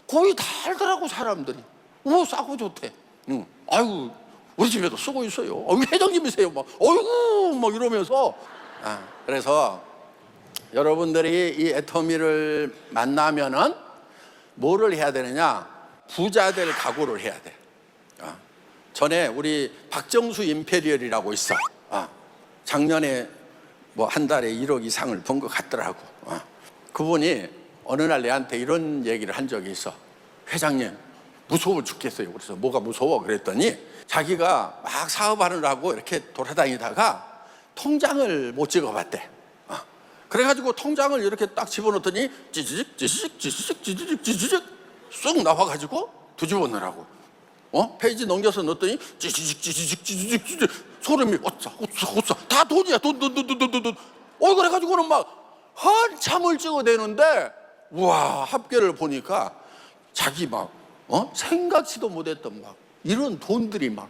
거의 다 알더라고 사람들이. 싸고 좋대. 아이고 우리 집에도 쓰고 있어요. 회장님이세요. 막 어이구 막 이러면서. 그래서 여러분들이 이 애터미를 만나면은 뭐를 해야 되느냐? 부자 될 각오를 해야 돼. 전에 우리 박정수 임페리얼이라고 있어. 작년에 뭐 한 달에 1억 이상을 번 것 같더라고. 그분이 어느 날 내한테 이런 얘기를 한 적이 있어. 회장님 무서워 죽겠어요. 그래서 뭐가 무서워? 그랬더니 자기가 막 사업하느라고 이렇게 돌아다니다가 통장을 못 찍어봤대. 그래가지고 통장을 이렇게 딱 집어넣더니 찌지직 찌지직 찌지직 찌지직 찌지직 쑥 나와가지고 뒤집어 넣으라고. 페이지 넘겨서 넣었더니 찌지직 찌지직 찌지직 찌지직 소름이 오싸 다 돈이야. 돈. 그래가지고는 막 한참을 찍어대는데 우와 합계를 보니까 자기 막 생각지도 못했던 막 이런 돈들이 막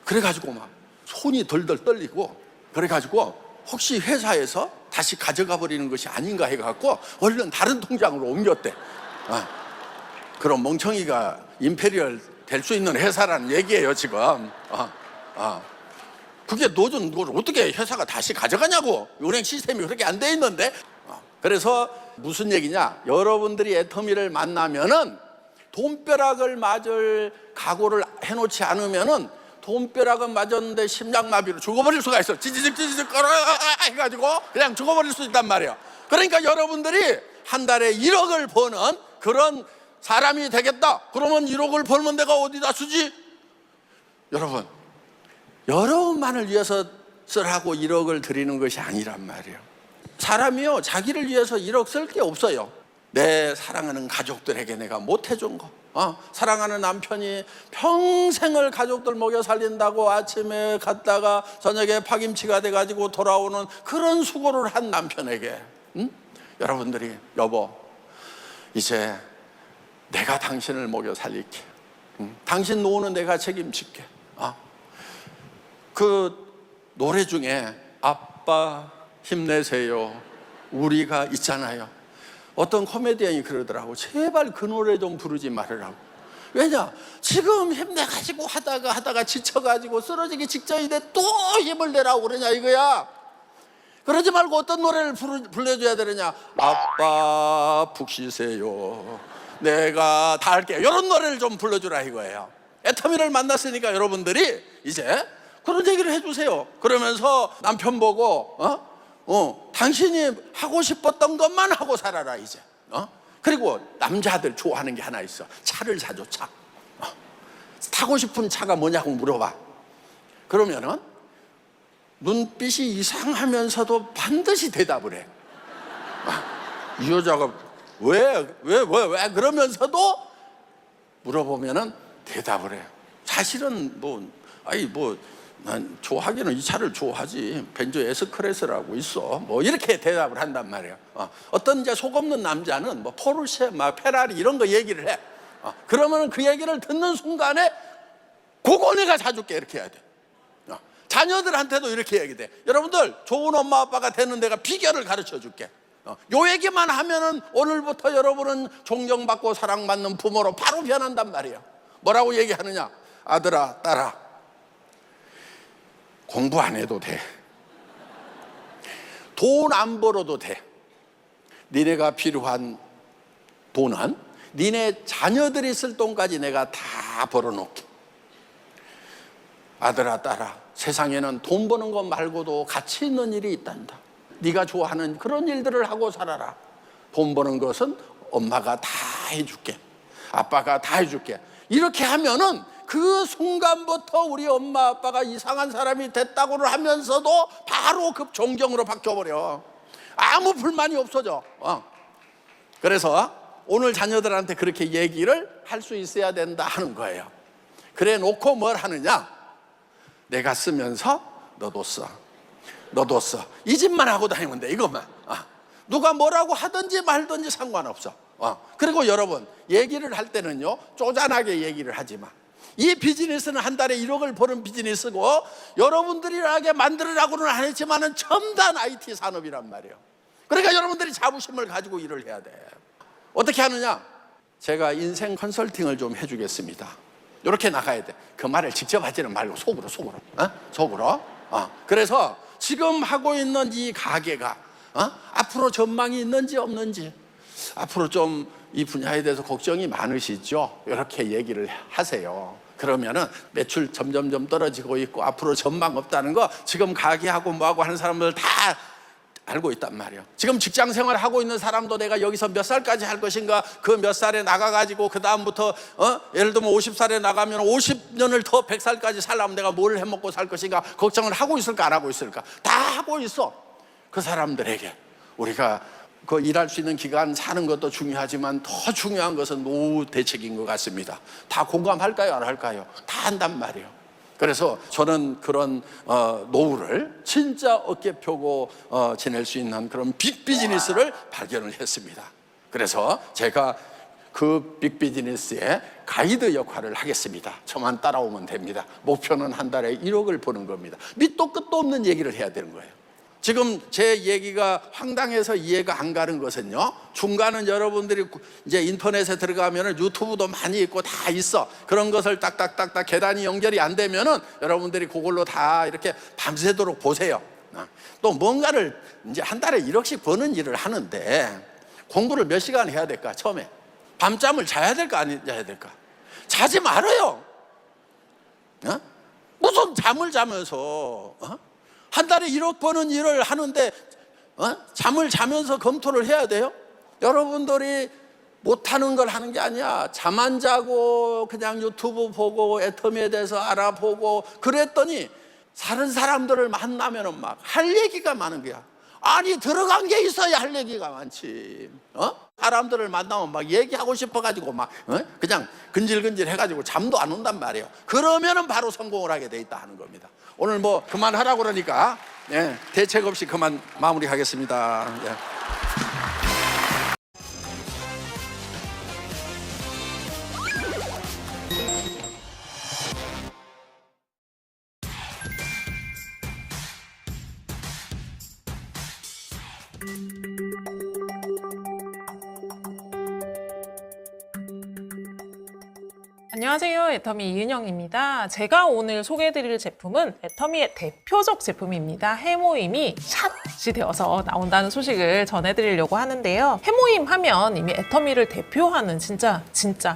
그래가지고 막 손이 덜덜 떨리고 그래가지고 혹시 회사에서 다시 가져가 버리는 것이 아닌가 해갖고 얼른 다른 통장으로 옮겼대. 그럼 멍청이가 임페리얼 될 수 있는 회사라는 얘기예요 지금. 그게 노준 걸 어떻게 회사가 다시 가져가냐고. 은행 시스템이 그렇게 안 돼 있는데. 그래서 무슨 얘기냐? 여러분들이 애터미를 만나면은 돈벼락을 맞을 각오를 해놓지 않으면은 돈벼락은 맞았는데 심장마비로 죽어버릴 수가 있어. 찌지직 걸어 해가지고 그냥 죽어버릴 수 있단 말이에요. 그러니까 여러분들이 한 달에 1억을 버는 그런 사람이 되겠다. 그러면 1억을 벌면 내가 어디다 쓰지? 여러분만을 위해서 쓰라고 1억을 드리는 것이 아니란 말이에요. 사람이요, 자기를 위해서 1억 쓸 게 없어요. 내 사랑하는 가족들에게 내가 못 해준 거, 사랑하는 남편이 평생을 가족들 먹여 살린다고 아침에 갔다가 저녁에 파김치가 돼가지고 돌아오는 그런 수고를 한 남편에게, 여러분들이 여보, 이제 내가 당신을 먹여 살릴게. 당신 노후는 내가 책임질게. 그 노래 중에 아빠 힘내세요 우리가 있잖아요. 어떤 코미디언이 그러더라고. 제발 그 노래 좀 부르지 말으라고. 왜냐? 지금 힘내가지고 하다가 지쳐가지고 쓰러지기 직전인데 또 힘을 내라고 그러냐 이거야. 그러지 말고 어떤 노래를 불러줘야 되느냐? 아빠 푹 쉬세요 내가 다 할게요. 이런 노래를 좀 불러주라 이거예요. 애터미를 만났으니까 여러분들이 이제 그런 얘기를 해주세요. 그러면서 남편 보고 당신이 하고 싶었던 것만 하고 살아라 이제. 그리고 남자들 좋아하는 게 하나 있어. 차를 사줘. 차. 타고 싶은 차가 뭐냐고 물어봐. 그러면은 눈빛이 이상하면서도 반드시 대답을 해. 이 여자가 왜 그러면서도 물어보면은 대답을 해. 사실은 난 좋아하기는 이 차를 좋아하지. 벤조 S클래스라고 있어. 이렇게 대답을 한단 말이에요. 어떤 이제 속 없는 남자는 포르쉐, 페라리 이런 거 얘기를 해. 그러면 그 얘기를 듣는 순간에 그거 내가 사줄게 이렇게 해야 돼. 자녀들한테도 이렇게 얘기돼. 여러분들 좋은 엄마 아빠가 되는 내가 비결을 가르쳐 줄게. 요 얘기만 하면은 오늘부터 여러분은 존경받고 사랑받는 부모로 바로 변한단 말이에요. 뭐라고 얘기하느냐? 아들아, 딸아, 공부 안 해도 돼. 돈 안 벌어도 돼. 니네가 필요한 돈은 니네 자녀들이 쓸 돈까지 내가 다 벌어놓게. 아들아, 딸아, 세상에는 돈 버는 것 말고도 가치 있는 일이 있단다. 네가 좋아하는 그런 일들을 하고 살아라. 돈 버는 것은 엄마가 다 해줄게. 아빠가 다 해줄게. 이렇게 하면은 그 순간부터 우리 엄마 아빠가 이상한 사람이 됐다고를 하면서도 바로 급 존경으로 바뀌어버려. 아무 불만이 없어져. 그래서 오늘 자녀들한테 그렇게 얘기를 할 수 있어야 된다 하는 거예요. 그래 놓고 뭘 하느냐? 내가 쓰면서 너도 써. 이 짓만 하고 다니면 돼. 이것만. 누가 뭐라고 하든지 말든지 상관없어. 그리고 여러분, 얘기를 할 때는요, 쪼잔하게 얘기를 하지 마. 이 비즈니스는 한 달에 1억을 버는 비즈니스고 여러분들이라게 만들으라고는 안 했지만은 첨단 IT 산업이란 말이에요. 그러니까 여러분들이 자부심을 가지고 일을 해야 돼. 어떻게 하느냐? 제가 인생 컨설팅을 좀 해주겠습니다. 이렇게 나가야 돼. 그 말을 직접 하지는 말고 속으로. 그래서 지금 하고 있는 이 가게가 앞으로 전망이 있는지 없는지, 앞으로 좀 이 분야에 대해서 걱정이 많으시죠? 이렇게 얘기를 하세요. 그러면은 매출 점점점 떨어지고 있고 앞으로 전망 없다는 거 지금 가게하고 뭐하고 하는 사람들 다 알고 있단 말이에요. 지금 직장 생활 하고 있는 사람도 내가 여기서 몇 살까지 할 것인가, 그 몇 살에 나가가지고 그 다음부터 예를 들면 50살에 나가면 50년을 더 100살까지 살려면 내가 뭘 해먹고 살 것인가 걱정을 하고 있을까 안 하고 있을까? 다 하고 있어. 그 사람들에게 우리가 그 일할 수 있는 기간 사는 것도 중요하지만 더 중요한 것은 노후 대책인 것 같습니다. 다 공감할까요? 안 할까요? 다 한단 말이에요. 그래서 저는 그런 노후를 진짜 어깨 펴고 지낼 수 있는 그런 빅 비즈니스를 발견을 했습니다. 그래서 제가 그 빅 비즈니스의 가이드 역할을 하겠습니다. 저만 따라오면 됩니다. 목표는 한 달에 1억을 버는 겁니다. 밑도 끝도 없는 얘기를 해야 되는 거예요. 지금 제 얘기가 황당해서 이해가 안 가는 것은요, 중간은 여러분들이 이제 인터넷에 들어가면 유튜브도 많이 있고 다 있어. 그런 것을 딱딱딱딱 계단이 연결이 안 되면은 여러분들이 그걸로 다 이렇게 밤새도록 보세요. 또 뭔가를 이제 한 달에 1억씩 버는 일을 하는데 공부를 몇 시간 해야 될까? 처음에 밤잠을 자야 될까 안 자야 될까? 자지 말아요. 무슨 잠을 자면서 한 달에 1억 버는 일을 하는데 잠을 자면서 검토를 해야 돼요? 여러분들이 못하는 걸 하는 게 아니야. 잠 안 자고 그냥 유튜브 보고 애터미에 대해서 알아보고 그랬더니 다른 사람들을 만나면 막 할 얘기가 많은 거야. 아니 들어간 게 있어야 할 얘기가 많지. 사람들을 만나면 막 얘기하고 싶어가지고 막 그냥 근질근질 해가지고 잠도 안 온단 말이에요. 그러면은 바로 성공을 하게 돼 있다 하는 겁니다. 오늘 뭐 그만하라고 그러니까 대책 없이 그만 마무리하겠습니다. 안녕하세요. 애터미 이은영입니다. 제가 오늘 소개해드릴 제품은 애터미의 대표적 제품입니다. 해모임이 샷이 되어서 나온다는 소식을 전해드리려고 하는데요. 해모임 하면 이미 애터미를 대표하는 진짜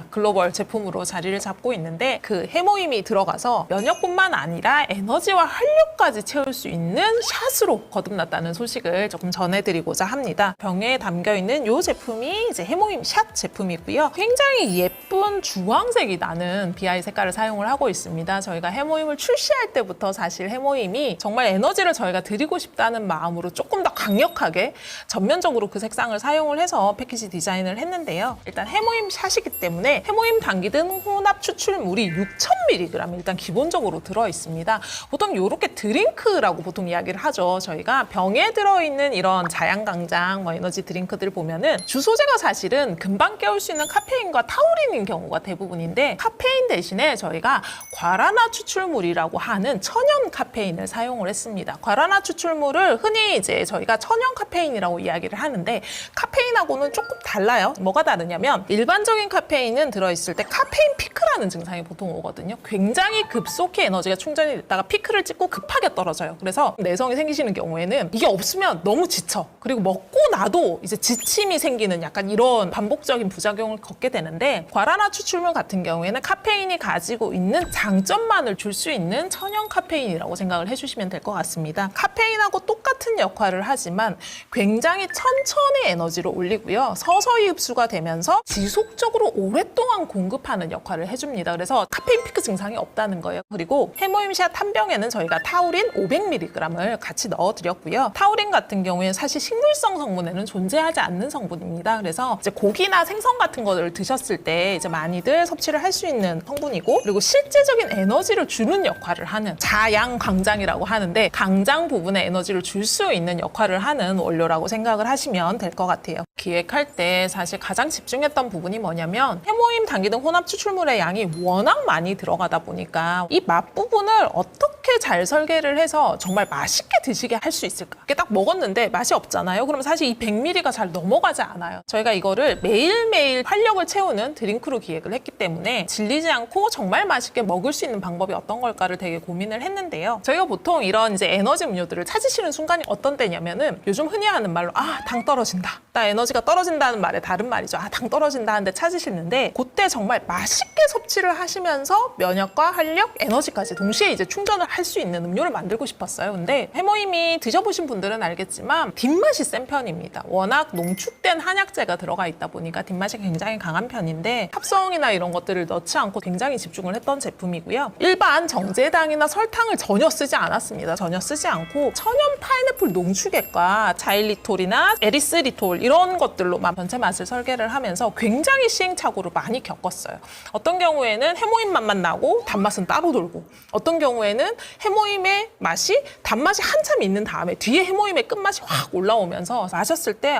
글로벌 제품으로 자리를 잡고 있는데 그 해모임이 들어가서 면역뿐만 아니라 에너지와 활력까지 채울 수 있는 샷으로 거듭났다는 소식을 조금 전해드리고자 합니다. 병에 담겨있는 이 제품이 이제 해모임 샷 제품이고요. 굉장히 예쁜 주황색이 나는 BI 색깔을 사용을 하고 있습니다. 저희가 해모임을 출시할 때부터 사실 해모임이 정말 에너지를 저희가 드리고 싶다는 마음으로 조금 더 강력하게 전면적으로 그 색상을 사용을 해서 패키지 디자인을 했는데요. 일단 해모임 샷이기 때문에 해모임 담기든 혼합 추출물이 6,000mg 일단 기본적으로 들어있습니다. 보통 이렇게 드링크라고 보통 이야기를 하죠. 저희가 병에 들어있는 이런 자양강장, 에너지 드링크들 보면은 주소제가 사실은 금방 깨울 수 있는 카페인과 타우린인 경우가 대부분인데 카페인 대신에 저희가 과라나 추출물이라고 하는 천연 카페인을 사용을 했습니다. 과라나 추출물을 흔히 이제 저희가 천연 카페인이라고 이야기를 하는데 카페인하고는 조금 달라요. 뭐가 다르냐면 일반적인 카페인은 들어있을 때 카페인 피크라는 증상이 보통 오거든요. 굉장히 급속히 에너지가 충전이 됐다가 피크를 찍고 급하게 떨어져요. 그래서 내성이 생기시는 경우에는 이게 없으면 너무 지쳐. 그리고 먹고 나도 이제 지침이 생기는 약간 이런 반복적인 부작용을 겪게 되는데 과라나 추출물 같은 경우에는 카페인이 가지고 있는 장점만을 줄 수 있는 천연 카페인이라고 생각을 해주시면 될 것 같습니다. 카페인하고 똑같은 역할을 하지만 굉장히 천천히 에너지를 올리고요. 서서히 흡수가 되면서 지속적으로 오랫동안 공급하는 역할을 해줍니다. 그래서 카페인 피크 증상이 없다는 거예요. 그리고 해모임샷 한 병에는 저희가 타우린 500mg을 같이 넣어드렸고요. 타우린 같은 경우에 사실 식물성 성분에는 존재하지 않는 성분입니다. 그래서 이제 고기나 생선 같은 거를 드셨을 때 이제 많이들 섭취를 할 수 있는 성분이고 그리고 실제적인 에너지를 주는 역할을 하는 자양강장이라고 하는데 강장 부분에 에너지를 줄 수 있는 역할을 하는 원료라고 생각을 하시면 될 것 같아요. 기획할 때 사실 가장 집중했던 부분이 뭐냐면 해모임 당기등 혼합 추출물의 양이 워낙 많이 들어가다 보니까 이 맛 부분을 어떻게 잘 설계를 해서 정말 맛있게 드시게 할 수 있을까? 이게 딱 먹었는데 맛이 없잖아요. 그럼 사실 이 100ml가 잘 넘어가지 않아요. 저희가 이거를 매일매일 활력을 채우는 드링크로 기획을 했기 때문에 질리지 않고 정말 맛있게 먹을 수 있는 방법이 어떤 걸까를 되게 고민을 했는데요. 저희가 보통 이런 이제 에너지 음료들을 찾으시는 순간이 어떤 때냐면은 요즘 흔히 하는 말로 당 떨어진다. 나 에너지가 떨어진다는 말에 다른 말이죠. 당 떨어진다 하는데 찾으시는데 그때 정말 맛있게 섭취를 하시면서 면역과 활력, 에너지까지 동시에 이제 충전을 할 수 있는 음료를 만들고 싶었어요. 근데 해모임이 드셔보신 분들은 알겠지만 뒷맛이 센 편입니다. 워낙 농축된 한약재가 들어가 있다 보니까 뒷맛이 굉장히 강한 편인데 합성이나 이런 것들을 넣지 않고 굉장히 집중을 했던 제품이고요. 일반 정제당이나 설탕을 전혀 쓰지 않았습니다. 전혀 쓰지 않고 천연 파인애플 농축액과 자일리톨이나 에리스리톨 이런 것들로만 전체 맛을 설계를 하면서 굉장히 시행착오를 많이 겪었어요. 어떤 경우에는 해모임 맛만 나고 단맛은 따로 돌고 어떤 경우에는 해모임의 맛이 단맛이 한참 있는 다음에 뒤에 해모임의 끝맛이 확 올라오면서 마셨을 때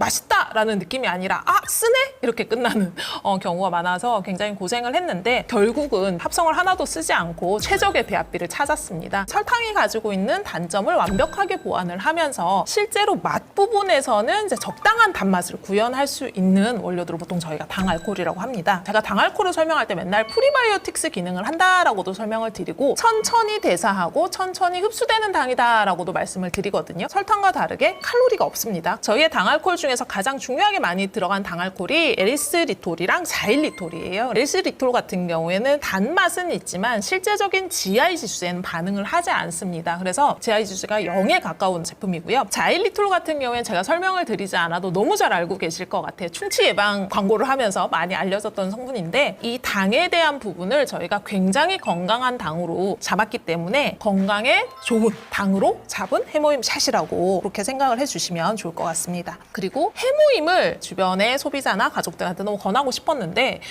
맛있다라는 느낌이 아니라 아 쓰네 이렇게 끝나는 경우가 많아서 굉장히 고생을 했는데 결국은 합성을 하나도 쓰지 않고 최적의 배합비를 찾았습니다. 설탕이 가지고 있는 단점을 완벽하게 보완을 하면서 실제로 맛 부분에서는 이제 적당한 단맛을 구현할 수 있는 원료들을 보통 저희가 당알코올이라고 합니다. 제가 당알코올을 설명할 때 맨날 프리바이오틱스 기능을 한다라고도 설명을 드리고 천천히 대사하고 천천히 흡수되는 당이다라고도 말씀을 드리거든요. 설탕과 다르게 칼로리가 없습니다. 저희의 당알코올 중에서 가장 중요하게 많이 들어간 당알코올이 에리스리톨이랑 자일리톨이에요. 에리스리톨 같은 경우에는 단맛은 있지만 실제적인 GI 지수에는 반응을 하지 않습니다. 그래서 GI 지수가 0에 가까운 제품이고요. 자일리톨 같은 경우에는 제가 설명을 드리지 않아도 너무 잘 알고 계실 것 같아요. 충치 예방 광고를 하면서 많이 알려졌던 성분인데 이 당에 대한 부분을 저희가 굉장히 건강한 당으로 잡았기 때문에 건강에 좋은 당으로 잡은 해모임 샷이라고 그렇게 생각을 해주시면 좋을 것 같습니다. 그리고 해모임을 주변의 소비자나 가족들한테 너무 권하고 싶었는데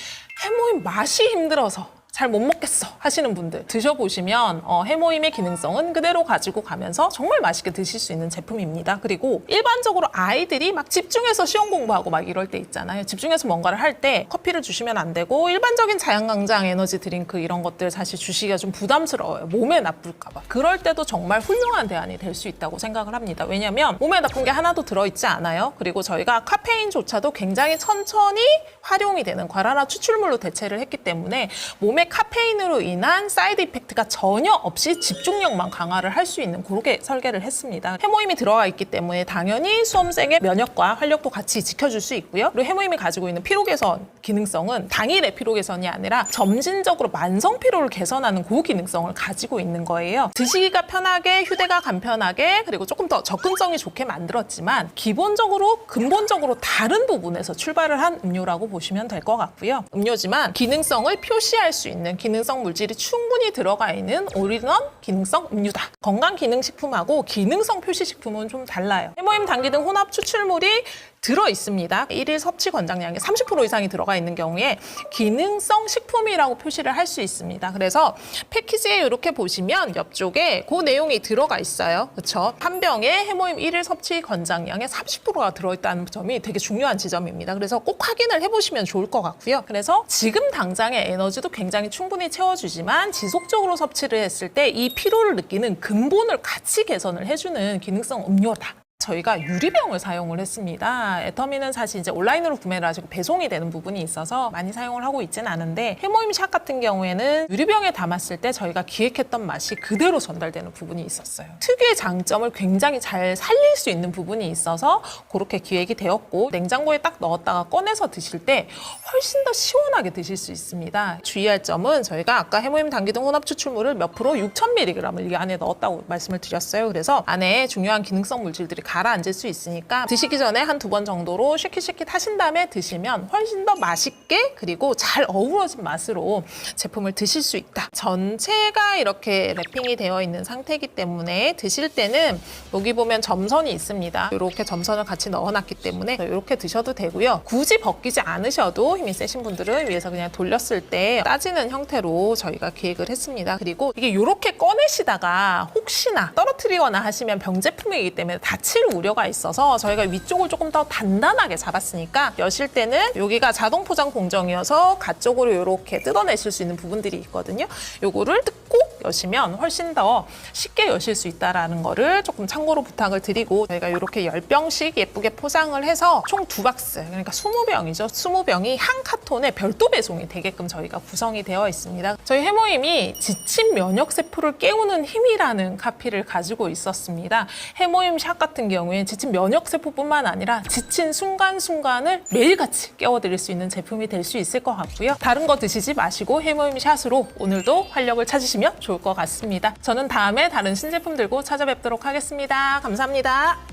해모임 맛이 힘들어서 잘 못 먹겠어 하시는 분들 드셔보시면 해모임의 기능성은 그대로 가지고 가면서 정말 맛있게 드실 수 있는 제품입니다. 그리고 일반적으로 아이들이 막 집중해서 시험 공부하고 막 이럴 때 있잖아요. 집중해서 뭔가를 할 때 커피를 주시면 안 되고 일반적인 자연강장 에너지 드링크 이런 것들 사실 주시기가 좀 부담스러워요. 몸에 나쁠까 봐. 그럴 때도 정말 훌륭한 대안이 될 수 있다고 생각을 합니다. 왜냐하면 몸에 나쁜 게 하나도 들어있지 않아요. 그리고 저희가 카페인조차도 굉장히 천천히 활용이 되는 과라나 추출물로 대체를 했기 때문에 몸에 카페인으로 인한 사이드 이펙트가 전혀 없이 집중력만 강화를 할 수 있는 그렇게 설계를 했습니다. 해모임이 들어가 있기 때문에 당연히 수험생의 면역과 활력도 같이 지켜줄 수 있고요. 그리고 해모임이 가지고 있는 피로 개선 기능성은 당일의 피로 개선이 아니라 점진적으로 만성 피로를 개선하는 그 기능성을 가지고 있는 거예요. 드시기가 편하게, 휴대가 간편하게, 그리고 조금 더 접근성이 좋게 만들었지만 기본적으로 근본적으로 다른 부분에서 출발을 한 음료라고 보시면 될 것 같고요. 음료지만 기능성을 표시할 수 있는 기능성 물질이 충분히 들어가 있는 올인원 기능성 음료다. 건강기능식품하고 기능성 표시식품은 좀 달라요. 해모임, 당기 등 혼합 추출물이 들어있습니다. 1일 섭취 권장량의 30% 이상이 들어가 있는 경우에 기능성 식품이라고 표시를 할 수 있습니다. 그래서 패키지에 이렇게 보시면 옆쪽에 그 내용이 들어가 있어요. 그렇죠? 한 병에 해모임 1일 섭취 권장량의 30%가 들어있다는 점이 되게 중요한 지점입니다. 그래서 꼭 확인을 해보시면 좋을 것 같고요. 그래서 지금 당장의 에너지도 굉장히 충분히 채워주지만 지속적으로 섭취를 했을 때 이 피로를 느끼는 근본을 같이 개선을 해주는 기능성 음료다. 저희가 유리병을 사용을 했습니다. 애터미는 사실 이제 온라인으로 구매를 하시고 배송이 되는 부분이 있어서 많이 사용을 하고 있지는 않은데 해모임 샷 같은 경우에는 유리병에 담았을 때 저희가 기획했던 맛이 그대로 전달되는 부분이 있었어요. 특유의 장점을 굉장히 잘 살릴 수 있는 부분이 있어서 그렇게 기획이 되었고 냉장고에 딱 넣었다가 꺼내서 드실 때 훨씬 더 시원하게 드실 수 있습니다. 주의할 점은 저희가 아까 해모임, 당기 등 혼합 추출물을 몇 프로 6,000mg을 이 안에 넣었다고 말씀을 드렸어요. 그래서 안에 중요한 기능성 물질들이 가라앉을 수 있으니까 드시기 전에 한 2번 정도로 쉐킷쉐킷 하신 다음에 드시면 훨씬 더 맛있게 그리고 잘 어우러진 맛으로 제품을 드실 수 있다. 전체가 이렇게 랩핑이 되어 있는 상태이기 때문에 드실 때는 여기 보면 점선이 있습니다. 이렇게 점선을 같이 넣어놨기 때문에 이렇게 드셔도 되고요. 굳이 벗기지 않으셔도 힘이 세신 분들은 위에서 그냥 돌렸을 때 따지는 형태로 저희가 기획을 했습니다. 그리고 이게 이렇게 꺼내시다가 혹시나 떨어뜨리거나 하시면 병제품이기 때문에 다칠 우려가 있어서 저희가 위쪽을 조금 더 단단하게 잡았으니까 여실 때는 여기가 자동 포장 공정이어서 가쪽으로 이렇게 뜯어내실 수 있는 부분들이 있거든요. 요거를 뜯고 여시면 훨씬 더 쉽게 여실 수 있다는 거를 조금 참고로 부탁을 드리고 저희가 이렇게 10병씩 예쁘게 포장을 해서 총 2박스 그러니까 20병이죠. 20병이 한 카톤에 별도 배송이 되게끔 저희가 구성이 되어 있습니다. 저희 해모임이 지친 면역세포를 깨우는 힘이라는 카피를 가지고 있었습니다. 해모임 샷 같은 경우에 지친 면역세포뿐만 아니라 지친 순간순간을 매일같이 깨워드릴 수 있는 제품이 될 수 있을 것 같고요. 다른 거 드시지 마시고 해모임 샷으로 오늘도 활력을 찾으시면 좋을 것 같습니다. 저는 다음에 다른 신제품 들고 찾아뵙도록 하겠습니다. 감사합니다.